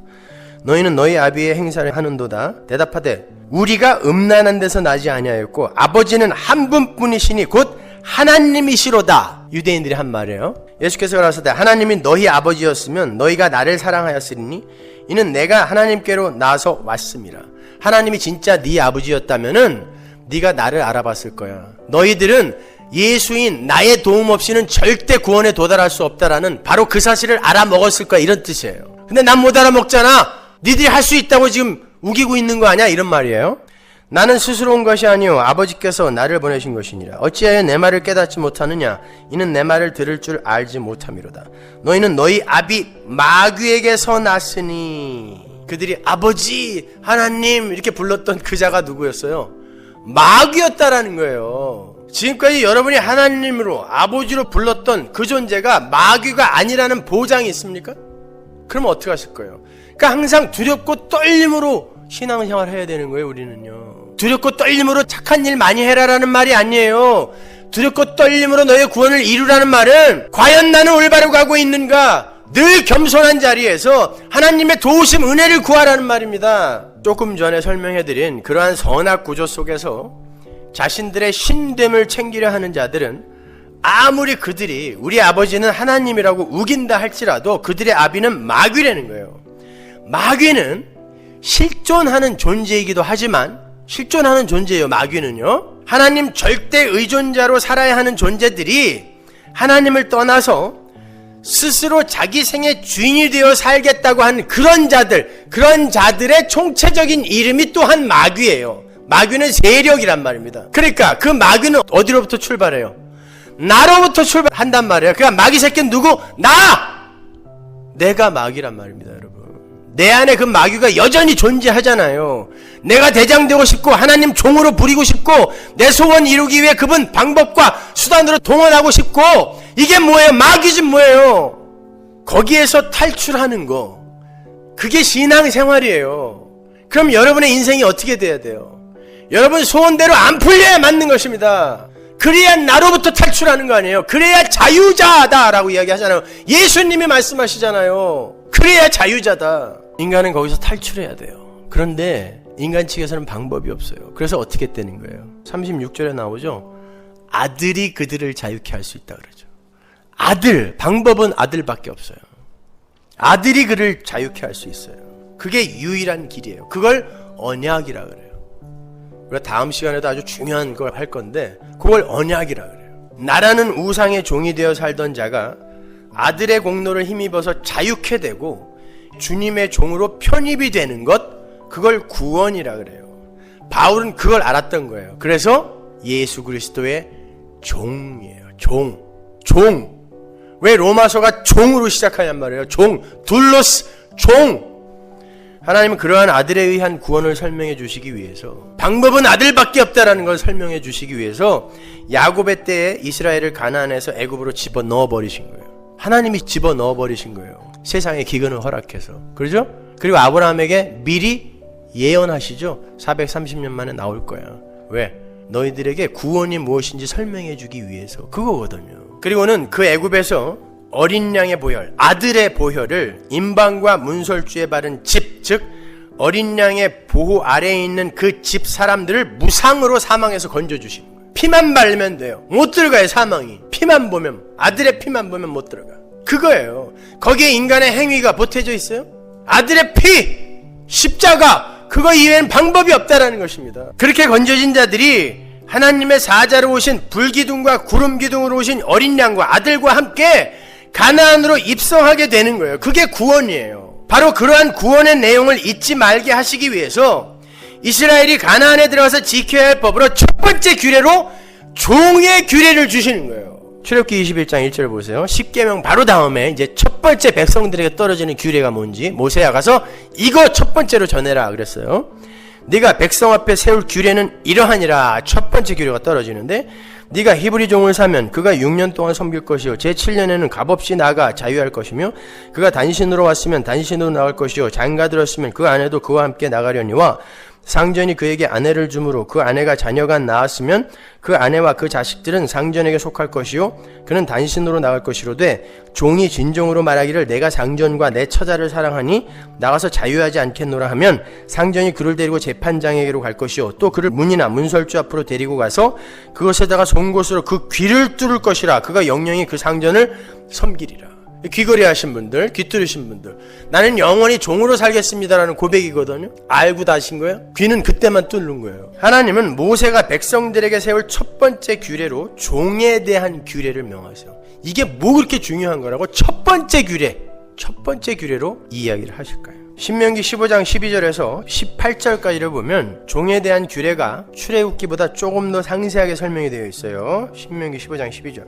너희는 너희 아비의 행사를 하는도다. 대답하되 우리가 음란한 데서 나지 아니하였고 아버지는 한 분뿐이시니 곧 하나님이시로다. 유대인들이 한 말이에요. 예수께서 가라사대 하나님이 너희 아버지였으면 너희가 나를 사랑하였으리니 이는 내가 하나님께로 나서 왔음이라. 하나님이 진짜 네 아버지였다면은 네가 나를 알아봤을 거야. 너희들은 예수인 나의 도움 없이는 절대 구원에 도달할 수 없다라는 바로 그 사실을 알아먹었을 거야, 이런 뜻이에요. 근데 난 못 알아먹잖아. 니들이 할 수 있다고 지금 우기고 있는 거 아니야? 이런 말이에요. 나는 스스로 온 것이 아니요 아버지께서 나를 보내신 것이니라. 어찌하여 내 말을 깨닫지 못하느냐? 이는 내 말을 들을 줄 알지 못함이로다. 너희는 너희 아비 마귀에게서 났으니. 그들이 아버지, 하나님 이렇게 불렀던 그 자가 누구였어요? 마귀였다라는 거예요. 지금까지 여러분이 하나님으로, 아버지로 불렀던 그 존재가 마귀가 아니라는 보장이 있습니까? 그러면 어떻게 하실 거예요? 그러니까 항상 두렵고 떨림으로 신앙생활 해야 되는 거예요. 우리는요, 두렵고 떨림으로 착한 일 많이 해라라는 말이 아니에요. 두렵고 떨림으로 너의 구원을 이루라는 말은 과연 나는 올바로 가고 있는가, 늘 겸손한 자리에서 하나님의 도우심, 은혜를 구하라는 말입니다. 조금 전에 설명해드린 그러한 선악 구조 속에서 자신들의 신됨을 챙기려 하는 자들은 아무리 그들이 우리 아버지는 하나님이라고 우긴다 할지라도 그들의 아비는 마귀라는 거예요. 마귀는 실존하는 존재이기도 하지만, 실존하는 존재예요. 마귀는요, 하나님 절대 의존자로 살아야 하는 존재들이 하나님을 떠나서 스스로 자기 생의 주인이 되어 살겠다고 하는 그런 자들, 그런 자들의 총체적인 이름이 또한 마귀예요. 마귀는 세력이란 말입니다. 그러니까 그 마귀는 어디로부터 출발해요? 나로부터 출발한단 말이에요. 그러니까 마귀 새끼는 누구? 나! 내가 마귀란 말입니다, 여러분. 내 안에 그 마귀가 여전히 존재하잖아요. 내가 대장되고 싶고 하나님 종으로 부리고 싶고 내 소원 이루기 위해 그분 방법과 수단으로 동원하고 싶고, 이게 뭐예요? 마귀지 뭐예요? 거기에서 탈출하는 거, 그게 신앙생활이에요. 그럼 여러분의 인생이 어떻게 돼야 돼요? 여러분 소원대로 안 풀려야 맞는 것입니다. 그래야 나로부터 탈출하는 거 아니에요? 그래야 자유자다라고 이야기하잖아요. 예수님이 말씀하시잖아요. 그래야 자유자다. 인간은 거기서 탈출해야 돼요. 그런데 인간 측에서는 방법이 없어요. 그래서 어떻게 되는 거예요? 36절에 나오죠. 아들이 그들을 자유케 할 수 있다 그러죠. 아들, 방법은 아들밖에 없어요. 아들이 그를 자유케 할 수 있어요. 그게 유일한 길이에요. 그걸 언약이라 그래요. 우리가 다음 시간에도 아주 중요한 걸 할 건데 그걸 언약이라 그래요. 나라는 우상의 종이 되어 살던 자가 아들의 공로를 힘입어서 자유케 되고 주님의 종으로 편입이 되는 것, 그걸 구원이라 그래요. 바울은 그걸 알았던 거예요. 그래서 예수 그리스도의 종이에요. 종. 왜 로마서가 종으로 시작하냔 말이에요. 둘로스, 종. 하나님은 그러한 아들에 의한 구원을 설명해 주시기 위해서, 방법은 아들밖에 없다라는 걸 설명해 주시기 위해서 야곱의 때에 이스라엘을 가나안에서 애굽으로 집어넣어 버리신 거예요. 하나님이 집어넣어 버리신 거예요. 세상의 기근을 허락해서. 그렇죠? 그리고 아브라함에게 미리 예언하시죠. 430년 만에 나올 거야. 왜? 너희들에게 구원이 무엇인지 설명해 주기 위해서. 그거거든요. 그리고는 그 애굽에서 어린 양의 보혈, 아들의 보혈을 임방과 문설주에 바른 집, 즉 어린 양의 보호 아래에 있는 그 집 사람들을 무상으로 사망에서 건져주시는 거예요. 피만 바르면 돼요. 못 들어가요. 사망이. 피만 보면, 아들의 피만 보면 못 들어가. 그거예요. 거기에 인간의 행위가 보태져 있어요? 아들의 피, 십자가, 그거 이외에는 방법이 없다라는 것입니다. 그렇게 건져진 자들이 하나님의 사자로 오신 불기둥과 구름기둥으로 오신 어린 양과 아들과 함께 가나안으로 입성하게 되는 거예요. 그게 구원이에요. 바로 그러한 구원의 내용을 잊지 말게 하시기 위해서 이스라엘이 가나안에 들어가서 지켜야 할 법으로 첫 번째 규례로 종의 규례를 주시는 거예요. 출애굽기 21장 1절 보세요. 십계명 바로 다음에 이제 첫 번째 백성들에게 떨어지는 규례가 뭔지 모세야 가서 이거 첫 번째로 전해라 그랬어요. 네가 백성 앞에 세울 규례는 이러하니라. 첫 번째 규례가 떨어지는데, 네가 히브리 종을 사면 그가 6년 동안 섬길 것이요 제7년에는 값없이 나가 자유할 것이며, 그가 단신으로 왔으면 단신으로 나갈 것이요 장가 들었으면 그 아내도 그와 함께 나가려니와, 상전이 그에게 아내를 주므로 그 아내가 자녀가 낳았으면 그 아내와 그 자식들은 상전에게 속할 것이요 그는 단신으로 나갈 것이로되, 종이 진정으로 말하기를 내가 상전과 내 처자를 사랑하니 나가서 자유하지 않겠노라 하면 상전이 그를 데리고 재판장에게로 갈 것이요 또 그를 문이나 문설주 앞으로 데리고 가서 그것에다가 송곳으로 그 귀를 뚫을 것이라. 그가 영영이 그 상전을 섬기리라. 귀걸이 하신 분들, 귀 뚫으신 분들, 나는 영원히 종으로 살겠습니다라는 고백이거든요. 알고 다 하신 거예요? 귀는 그때만 뚫는 거예요. 하나님은 모세가 백성들에게 세울 첫 번째 규례로 종에 대한 규례를 명하세요. 이게 뭐 그렇게 중요한 거라고 첫 번째 규례로 이야기를 하실까요? 신명기 15장 12절에서 18절까지를 보면 종에 대한 규례가 출애굽기보다 조금 더 상세하게 설명이 되어 있어요. 신명기 15장 12절.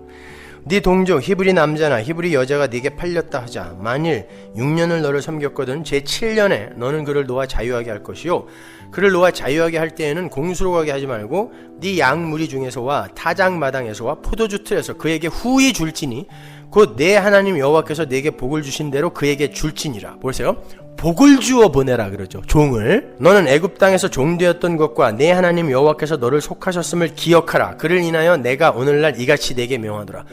네 동족 히브리 남자나 히브리 여자가 네게 팔렸다 하자. 만일 6년을 너를 섬겼거든 제7년에 너는 그를 놓아 자유하게 할 것이요 그를 놓아 자유하게 할 때에는 공수로 가게 하지 말고 네 양무리 중에서와 타작마당에서와 포도주 틀에서 그에게 후히 줄지니 곧 내 하나님 여호와께서 네게 복을 주신 대로 그에게 줄지니라. 보세요. 복을 주어 보내라 그러죠. 종을. 너는 애굽 땅에서 종되었던 것과 내 하나님 여호와께서 너를 속하셨음을 기억하라. 그를 인하여 내가 오늘날 이같이 네게 명하노라.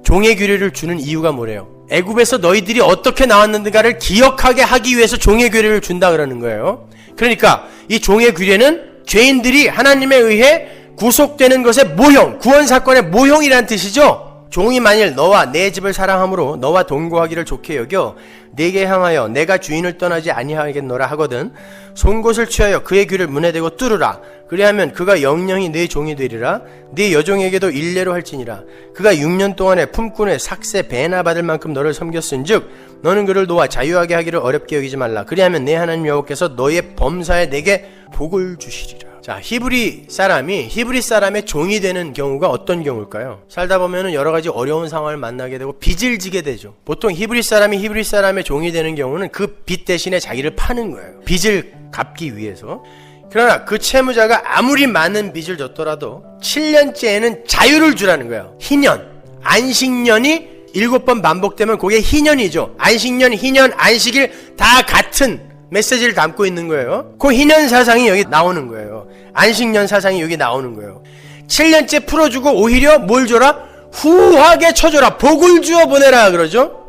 종의 규례를 주는 이유가 뭐래요? 애굽에서 너희들이 어떻게 나왔는가를 기억하게 하기 위해서 종의 규례를 준다 그러는 거예요. 그러니까 이 종의 규례는 죄인들이 하나님에 의해 구속되는 것의 모형, 구원 사건의 모형이란 뜻이죠. 종이 만일 너와 내 집을 사랑함으로 너와 동거하기를 좋게 여겨 네게 향하여 내가 주인을 떠나지 아니하겠노라 하거든 송곳을 취하여 그의 귀를 문에 대고 뚫으라. 그리하면 그가 영영이 네 종이 되리라. 네 여종에게도 일례로 할지니라. 그가 6년 동안에 품꾼의 삭세 배나 받을 만큼 너를 섬겼은즉 너는 그를 놓아 자유하게 하기를 어렵게 여기지 말라. 그리하면 내 하나님 여호와께서 너의 범사에 내게 복을 주시리라. 자, 히브리 사람의 종이 되는 경우가 어떤 경우일까요? 살다 보면은 여러 가지 어려운 상황을 만나게 되고 빚을 지게 되죠. 보통 히브리 사람의 종이 되는 경우는 그 빚 대신에 자기를 파는 거예요. 빚을 갚기 위해서. 그러나 그 채무자가 아무리 많은 빚을 졌더라도 7년째에는 자유를 주라는 거예요. 희년, 안식년이 7번 반복되면 그게 희년이죠. 안식년, 희년, 안식일 다 같은 메시지를 담고 있는 거예요. 그 희년 사상이 여기 나오는 거예요. 안식년 사상이 여기 나오는 거예요. 7년째 풀어주고 오히려 뭘 줘라? 후하게 쳐줘라. 복을 주어 보내라 그러죠.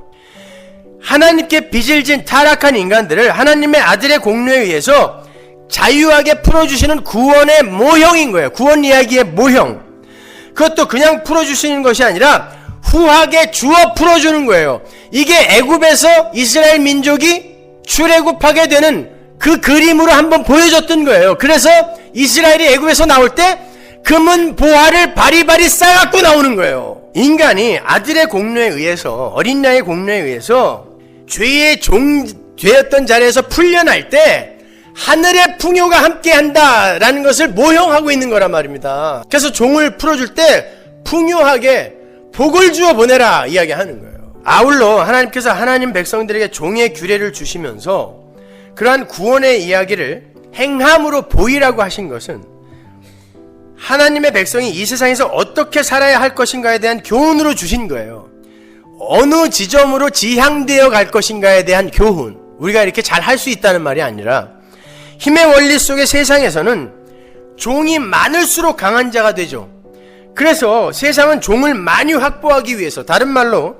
하나님께 빚을 진 타락한 인간들을 하나님의 아들의 공로에 의해서 자유하게 풀어주시는 구원의 모형인 거예요. 구원 이야기의 모형. 그것도 그냥 풀어주시는 것이 아니라 후하게 주어 풀어주는 거예요. 이게 애굽에서 이스라엘 민족이 출애굽하게 되는 그 그림으로 한번 보여줬던 거예요. 그래서 이스라엘이 애굽에서 나올 때 금은 보화를 바리바리 쌓아갖고 나오는 거예요. 인간이 아들의 공로에 의해서, 어린 양의 공로에 의해서 죄의 종 되었던 자리에서 풀려날 때 하늘의 풍요가 함께한다라는 것을 모형하고 있는 거란 말입니다. 그래서 종을 풀어줄 때 풍요하게 복을 주어 보내라 이야기하는 거예요. 아울러 하나님께서 하나님 백성들에게 종의 규례를 주시면서 그러한 구원의 이야기를 행함으로 보이라고 하신 것은 하나님의 백성이 이 세상에서 어떻게 살아야 할 것인가에 대한 교훈으로 주신 거예요. 어느 지점으로 지향되어 갈 것인가에 대한 교훈. 우리가 이렇게 잘 할 수 있다는 말이 아니라 힘의 원리 속의 세상에서는 종이 많을수록 강한 자가 되죠. 그래서 세상은 종을 많이 확보하기 위해서, 다른 말로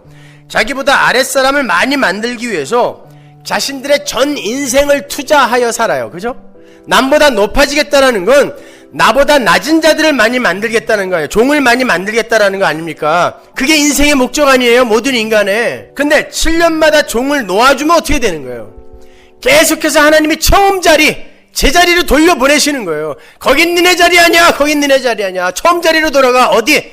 자기보다 아랫사람을 많이 만들기 위해서 자신들의 전 인생을 투자하여 살아요. 그죠? 남보다 높아지겠다라는 건 나보다 낮은 자들을 많이 만들겠다는 거예요. 종을 많이 만들겠다라는 거 아닙니까? 그게 인생의 목적 아니에요, 모든 인간의. 근데 7년마다 종을 놓아주면 어떻게 되는 거예요? 계속해서 하나님이 처음 자리, 제자리로 돌려보내시는 거예요. 거긴 니네 자리 아니야, 거긴 니네 자리 아니야. 처음 자리로 돌아가. 어디?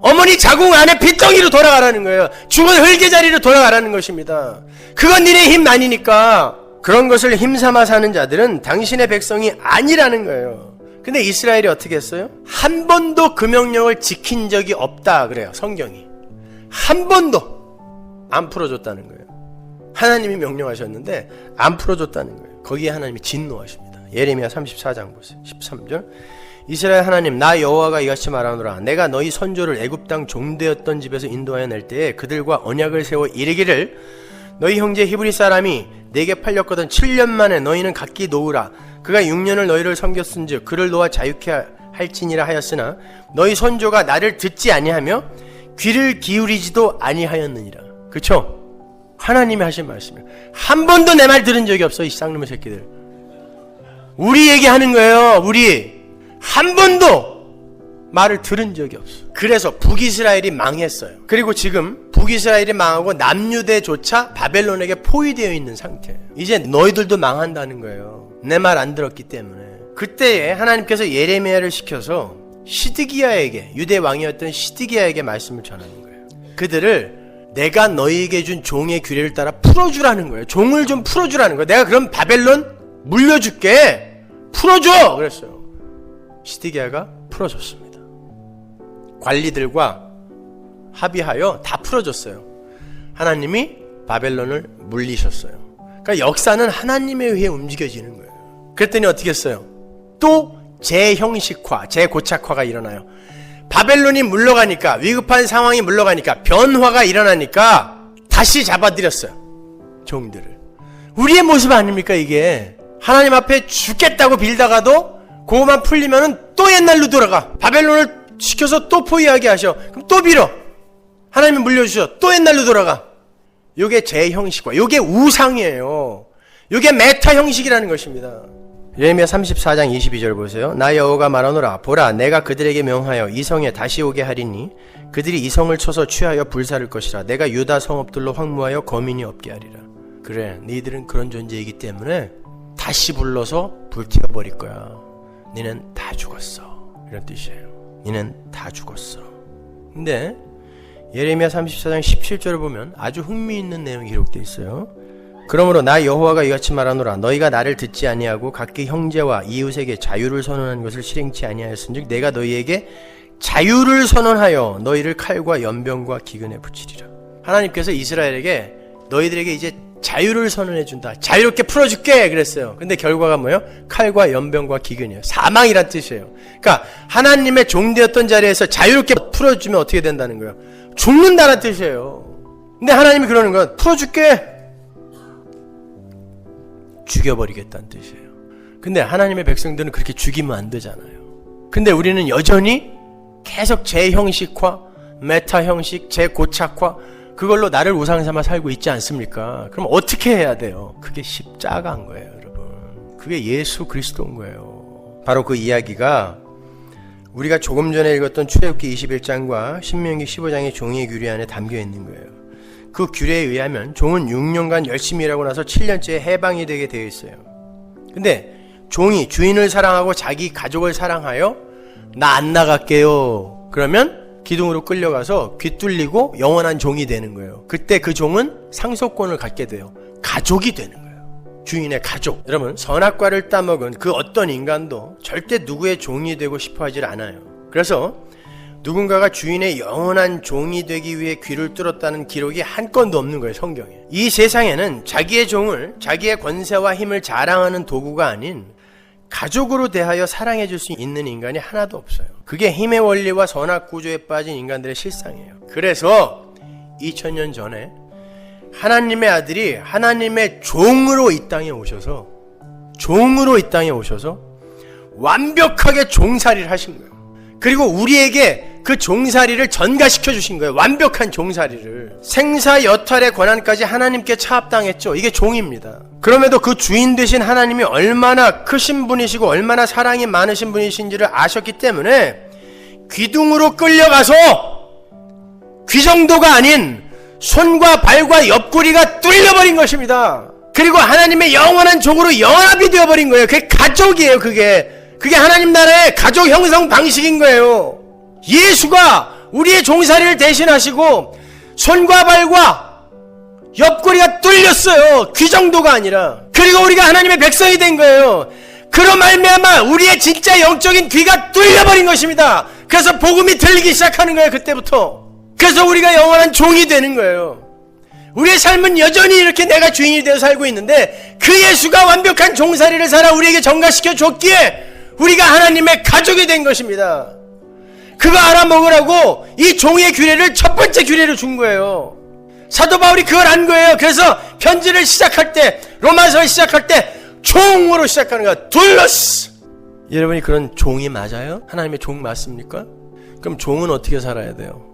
어머니 자궁 안에 핏덩이로 돌아가라는 거예요. 죽은 흙의 자리로 돌아가라는 것입니다. 그건 니네 힘 아니니까. 그런 것을 힘삼아 사는 자들은 당신의 백성이 아니라는 거예요. 근데 이스라엘이 어떻게 했어요? 한 번도 그 명령을 지킨 적이 없다 그래요, 성경이. 한 번도 안 풀어줬다는 거예요. 하나님이 명령하셨는데 안 풀어줬다는 거예요. 거기에 하나님이 진노하십니다. 예레미야 34장 보세요. 13절. 이스라엘 하나님 나 여호와가 이같이 말하노라. 내가 너희 선조를 애굽 땅 종되었던 집에서 인도하여 낼 때에 그들과 언약을 세워 이르기를 너희 형제 히브리 사람이 내게 팔렸거든 7년 만에 너희는 각기 놓으라. 그가 6년을 너희를 섬겼은즉 그를 놓아 자유케 할지니라 하였으나 너희 선조가 나를 듣지 아니하며 귀를 기울이지도 아니하였느니라. 그쵸? 하나님이 하신 말씀이에요. 한 번도 내 말 들은 적이 없어, 이 쌍놈의 새끼들. 우리 얘기하는 거예요. 우리 한 번도 말을 들은 적이 없어. 그래서 북이스라엘이 망했어요. 그리고 지금 북이스라엘이 망하고 남유대조차 바벨론에게 포위되어 있는 상태예요. 이제 너희들도 망한다는 거예요. 내 말 안 들었기 때문에. 그때에 하나님께서 예레미야를 시켜서 시드기야에게, 유대 왕이었던 시드기야에게 말씀을 전하는 거예요. 그들을 내가 너희에게 준 종의 규례를 따라 풀어주라는 거예요. 종을 좀 풀어주라는 거예요. 내가 그럼 바벨론 물려줄게. 풀어줘! 그랬어요. 시드기야가 풀어줬습니다. 관리들과 합의하여 다 풀어줬어요. 하나님이 바벨론을 물리셨어요. 그러니까 역사는 하나님에 의해 움직여지는 거예요. 그랬더니 어떻게 했어요? 또 재형식화, 재고착화가 일어나요. 바벨론이 물러가니까, 위급한 상황이 물러가니까, 변화가 일어나니까 다시 잡아들였어요. 종들을. 우리의 모습 아닙니까 이게? 하나님 앞에 죽겠다고 빌다가도 그거만 풀리면은 또 옛날로 돌아가. 바벨론을 시켜서 또 포위하게 하셔. 그럼 또 빌어. 하나님이 물려주셔. 또 옛날로 돌아가. 요게 재형식화. 요게 우상이에요. 요게 메타 형식이라는 것입니다. 예레미야 34장 22절 보세요. 나 여호와가 말하노라. 보라 내가 그들에게 명하여 이 성에 다시 오게 하리니 그들이 이 성을 쳐서 취하여 불사를 것이라. 내가 유다 성읍들로 황무하여 거민이 없게 하리라. 그래, 너희들은 그런 존재이기 때문에 다시 불러서 불태워버릴 거야. 너는 다 죽었어. 이런 뜻이에요. 너는 다 죽었어. 근데 예레미야 34장 17절을 보면 아주 흥미있는 내용이 기록되어 있어요. 그러므로 나 여호와가 이같이 말하노라. 너희가 나를 듣지 아니하고 각기 형제와 이웃에게 자유를 선언한 것을 실행치 아니하였은즉 내가 너희에게 자유를 선언하여 너희를 칼과 연병과 기근에 붙이리라. 하나님께서 이스라엘에게 너희들에게 이제 자유를 선언해 준다. 자유롭게 풀어줄게 그랬어요. 근데 결과가 뭐예요? 칼과 연병과 기근이에요. 사망이란 뜻이에요. 그러니까 하나님의 종되었던 자리에서 자유롭게 풀어주면 어떻게 된다는 거예요? 죽는다는 뜻이에요. 근데 하나님이 그러는 건 풀어줄게. 죽여버리겠다는 뜻이에요. 근데 하나님의 백성들은 그렇게 죽이면 안 되잖아요. 근데 우리는 여전히 계속 재형식화, 메타 형식, 재고착화, 그걸로 나를 우상 삼아 살고 있지 않습니까? 그럼 어떻게 해야 돼요? 그게 십자가인 거예요, 여러분. 그게 예수 그리스도인 거예요. 바로 그 이야기가 우리가 조금 전에 읽었던 출애굽기 21장과 신명기 15장의 종의 규례 안에 담겨 있는 거예요. 그 규례에 의하면 종은 6년간 열심히 일하고 나서 7년째에 해방이 되게 되어 있어요. 근데 종이 주인을 사랑하고 자기 가족을 사랑하여 나 안 나갈게요. 그러면 기둥으로 끌려가서 귀 뚫리고 영원한 종이 되는 거예요. 그때 그 종은 상속권을 갖게 돼요. 가족이 되는 거예요. 주인의 가족. 여러분, 선악과를 따먹은 그 어떤 인간도 절대 누구의 종이 되고 싶어 하질 않아요. 그래서 누군가가 주인의 영원한 종이 되기 위해 귀를 뚫었다는 기록이 한 건도 없는 거예요, 성경에. 이 세상에는 자기의 종을 자기의 권세와 힘을 자랑하는 도구가 아닌 가족으로 대하여 사랑해 줄 수 있는 인간이 하나도 없어요. 그게 힘의 원리와 선악 구조에 빠진 인간들의 실상이에요. 그래서 2000년 전에 하나님의 아들이 하나님의 종으로 이 땅에 오셔서 완벽하게 종살이를 하신 거예요. 그리고 우리에게 그 종살이를 전가시켜 주신 거예요. 완벽한 종살이를. 생사 여탈의 권한까지 하나님께 차압당했죠. 이게 종입니다. 그럼에도 그 주인 되신 하나님이 얼마나 크신 분이시고 얼마나 사랑이 많으신 분이신지를 아셨기 때문에 귀둥으로 끌려가서 귀 정도가 아닌 손과 발과 옆구리가 뚫려버린 것입니다. 그리고 하나님의 영원한 종으로 연합이 되어버린 거예요. 그게 가족이에요. 그게 하나님 나라의 가족 형성 방식인 거예요. 예수가 우리의 종살이를 대신하시고 손과 발과 옆구리가 뚫렸어요. 귀 정도가 아니라. 그리고 우리가 하나님의 백성이 된 거예요. 그로 말미암아 우리의 진짜 영적인 귀가 뚫려버린 것입니다. 그래서 복음이 들리기 시작하는 거예요. 그때부터. 그래서 우리가 영원한 종이 되는 거예요. 우리의 삶은 여전히 이렇게 내가 주인이 되어 살고 있는데 그 예수가 완벽한 종살이를 살아 우리에게 전가시켜 줬기에 우리가 하나님의 가족이 된 것입니다. 그거 알아먹으라고 이 종의 규례를 첫 번째 규례로 준 거예요. 사도 바울이 그걸 안 거예요. 그래서 편지를 시작할 때, 로마서를 시작할 때 종으로 시작하는 거야. 둘러스. 여러분이 그런 종이 맞아요? 하나님의 종 맞습니까? 그럼 종은 어떻게 살아야 돼요?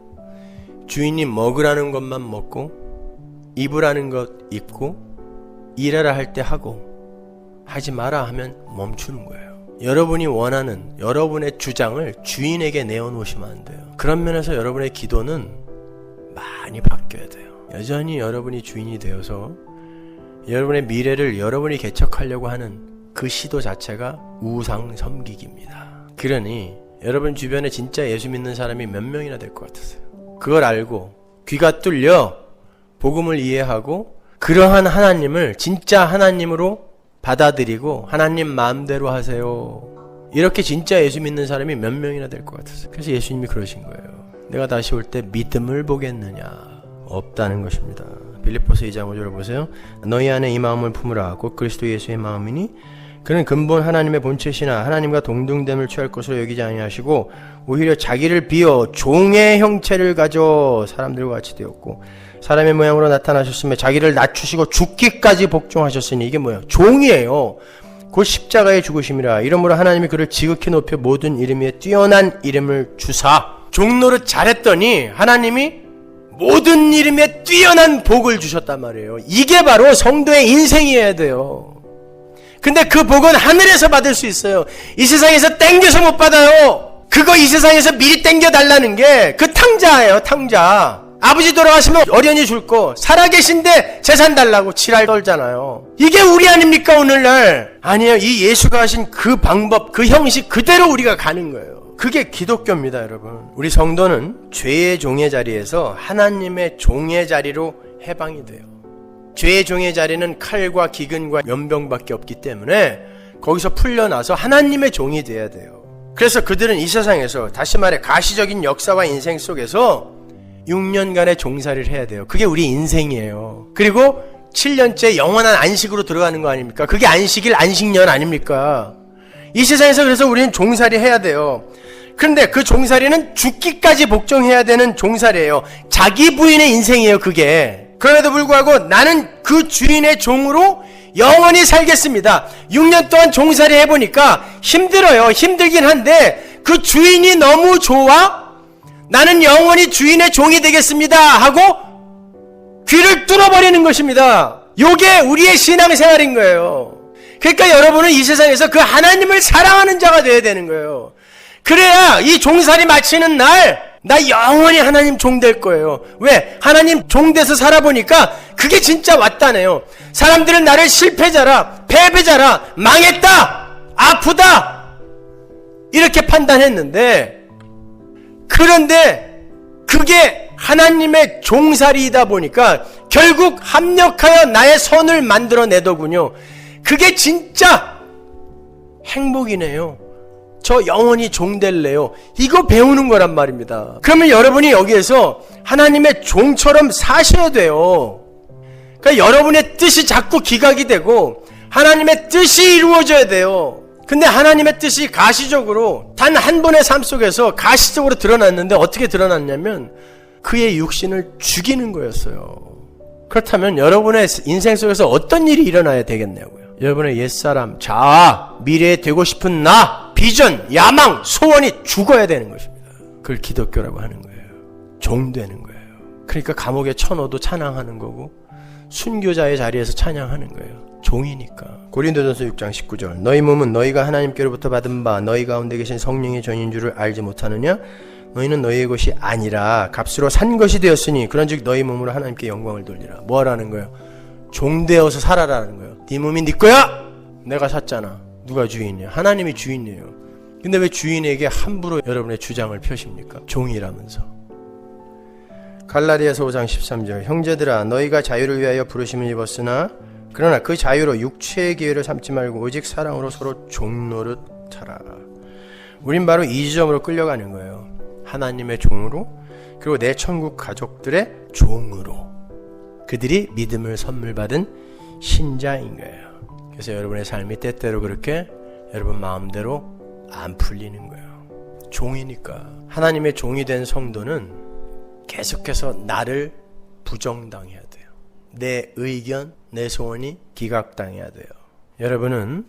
주인이 먹으라는 것만 먹고 입으라는 것 입고 일하라 할 때 하고 하지 마라 하면 멈추는 거예요. 여러분이 원하는 여러분의 주장을 주인에게 내어놓으시면 안 돼요. 그런 면에서 여러분의 기도는 많이 바뀌어야 돼요. 여전히 여러분이 주인이 되어서 여러분의 미래를 여러분이 개척하려고 하는 그 시도 자체가 우상 섬기기입니다. 그러니 여러분 주변에 진짜 예수 믿는 사람이 몇 명이나 될 것 같으세요? 그걸 알고 귀가 뚫려 복음을 이해하고 그러한 하나님을 진짜 하나님으로 받아들이고 하나님 마음대로 하세요. 이렇게 진짜 예수 믿는 사람이 몇 명이나 될 것 같으세요? 그래서 예수님이 그러신 거예요. 내가 다시 올 때 믿음을 보겠느냐? 없다는 것입니다. 빌립보서 2장 5절을 보세요. 너희 안에 이 마음을 품으라. 곧 그리스도 예수의 마음이니 그는 근본 하나님의 본체시나 하나님과 동등됨을 취할 것으로 여기지 아니하시고 오히려 자기를 비어 종의 형체를 가져 사람들과 같이 되었고 사람의 모양으로 나타나셨으며 자기를 낮추시고 죽기까지 복종하셨으니 이게 뭐예요? 종이에요. 곧 십자가에 죽으심이라. 이러므로 하나님이 그를 지극히 높여 모든 이름 위에 뛰어난 이름을 주사. 종노릇 잘했더니 하나님이 모든 이름에 뛰어난 복을 주셨단 말이에요. 이게 바로 성도의 인생이어야 돼요. 근데 그 복은 하늘에서 받을 수 있어요. 이 세상에서 땡겨서 못 받아요. 그거 이 세상에서 미리 땡겨 달라는 게 그 탕자예요. 탕자. 아버지 돌아가시면 어련히 줄 거 살아계신데 재산 달라고 지랄 떨잖아요. 이게 우리 아닙니까 오늘날? 아니에요. 이 예수가 하신 그 방법 그 형식 그대로 우리가 가는 거예요. 그게 기독교입니다. 여러분, 우리 성도는 죄의 종의 자리에서 하나님의 종의 자리로 해방이 돼요. 죄의 종의 자리는 칼과 기근과 연병밖에 없기 때문에 거기서 풀려나서 하나님의 종이 돼야 돼요. 그래서 그들은 이 세상에서 다시 말해 가시적인 역사와 인생 속에서 6년간의 종살이를 해야 돼요. 그게 우리 인생이에요. 그리고 7년째 영원한 안식으로 들어가는 거 아닙니까? 그게 안식일 안식년 아닙니까? 이 세상에서 그래서 우리는 종살이 해야 돼요. 그런데 그 종살이는 죽기까지 복종해야 되는 종살이에요. 자기 부인의 인생이에요. 그게. 그럼에도 불구하고 나는 그 주인의 종으로 영원히 살겠습니다. 6년 동안 종살이 해보니까 힘들어요. 힘들긴 한데 그 주인이 너무 좋아 나는 영원히 주인의 종이 되겠습니다 하고 귀를 뚫어버리는 것입니다. 요게 우리의 신앙생활인 거예요. 그러니까 여러분은 이 세상에서 그 하나님을 사랑하는 자가 되어야 되는 거예요. 그래야 이 종살이 마치는 날 나 영원히 하나님 종 될 거예요. 왜? 하나님 종 돼서 살아보니까 그게 진짜 왔다네요. 사람들은 나를 실패자라, 패배자라, 망했다, 아프다 이렇게 판단했는데, 그런데 그게 하나님의 종살이이다 보니까 결국 합력하여 나의 선을 만들어내더군요. 그게 진짜 행복이네요. 저 영원히 종 될래요. 이거 배우는 거란 말입니다. 그러면 여러분이 여기에서 하나님의 종처럼 사셔야 돼요. 그러니까 여러분의 뜻이 자꾸 기각이 되고 하나님의 뜻이 이루어져야 돼요. 근데 하나님의 뜻이 가시적으로 단 한 번의 삶 속에서 가시적으로 드러났는데 어떻게 드러났냐면 그의 육신을 죽이는 거였어요. 그렇다면 여러분의 인생 속에서 어떤 일이 일어나야 되겠냐고요. 여러분의 옛사람, 자아, 미래에 되고 싶은 나, 비전, 야망, 소원이 죽어야 되는 것입니다. 그걸 기독교라고 하는 거예요. 종 되는 거예요. 그러니까 감옥에 쳐넣어도 찬양하는 거고 순교자의 자리에서 찬양하는 거예요. 종이니까. 고린도전서 6장 19절 너희 몸은 너희가 하나님께로부터 받은 바 너희 가운데 계신 성령의 전인 줄을 알지 못하느냐? 너희는 너희의 것이 아니라 값으로 산 것이 되었으니 그런즉 너희 몸으로 하나님께 영광을 돌리라. 뭐 하라는 거예요? 종 되어서 살아라는 거예요. 네 몸이 네 거야? 내가 샀잖아. 누가 주인이야? 하나님이 주인이에요. 근데 왜 주인에게 함부로 여러분의 주장을 펴십니까? 종이라면서. 갈라디아서 5장 13절 형제들아 너희가 자유를 위하여 부르심을 입었으나 그러나 그 자유로 육체의 기회를 삼지 말고 오직 사랑으로 서로 종노릇 하라. 우린 바로 이 지점으로 끌려가는 거예요. 하나님의 종으로, 그리고 내 천국 가족들의 종으로. 그들이 믿음을 선물 받은 신자인 거예요. 그래서 여러분의 삶이 때때로 그렇게 여러분 마음대로 안 풀리는 거예요. 종이니까. 하나님의 종이 된 성도는 계속해서 나를 부정당해야 돼요. 내 의견, 내 소원이 기각당해야 돼요. 여러분은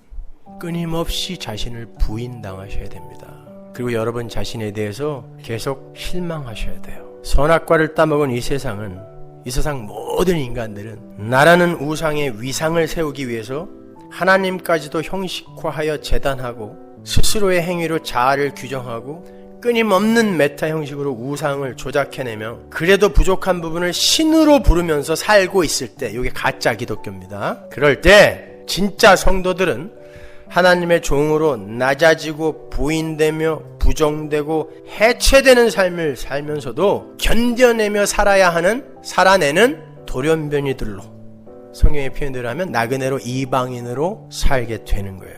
끊임없이 자신을 부인당하셔야 됩니다. 그리고 여러분 자신에 대해서 계속 실망하셔야 돼요. 선악과를 따먹은 이 세상 모든 인간들은 나라는 우상의 위상을 세우기 위해서 하나님까지도 형식화하여 재단하고 스스로의 행위로 자아를 규정하고 끊임없는 메타 형식으로 우상을 조작해내며 그래도 부족한 부분을 신으로 부르면서 살고 있을 때, 이게 가짜 기독교입니다. 그럴 때 진짜 성도들은 하나님의 종으로 낮아지고 부인되며 부정되고 해체되는 삶을 살면서도 견뎌내며 살아내는 돌연변이들로, 성경의 표현대로 하면 나그네로 이방인으로 살게 되는 거예요.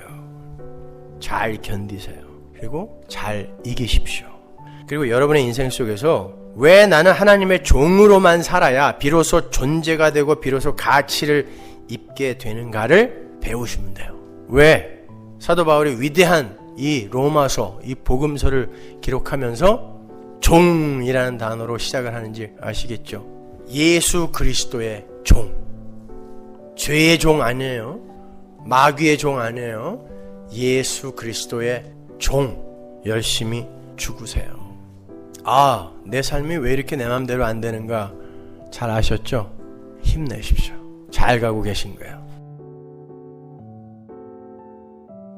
잘 견디세요. 그리고 잘 이기십시오. 그리고 여러분의 인생 속에서 왜 나는 하나님의 종으로만 살아야 비로소 존재가 되고 비로소 가치를 입게 되는가를 배우시면 돼요. 왜? 사도 바울이 위대한 이 로마서, 이 복음서를 기록하면서 종이라는 단어로 시작을 하는지 아시겠죠? 예수 그리스도의 종. 죄의 종 아니에요. 마귀의 종 아니에요. 예수 그리스도의 종. 열심히 죽으세요. 아, 내 삶이 왜 이렇게 내 맘대로 안 되는가 잘 아셨죠? 힘내십시오. 잘 가고 계신 거예요.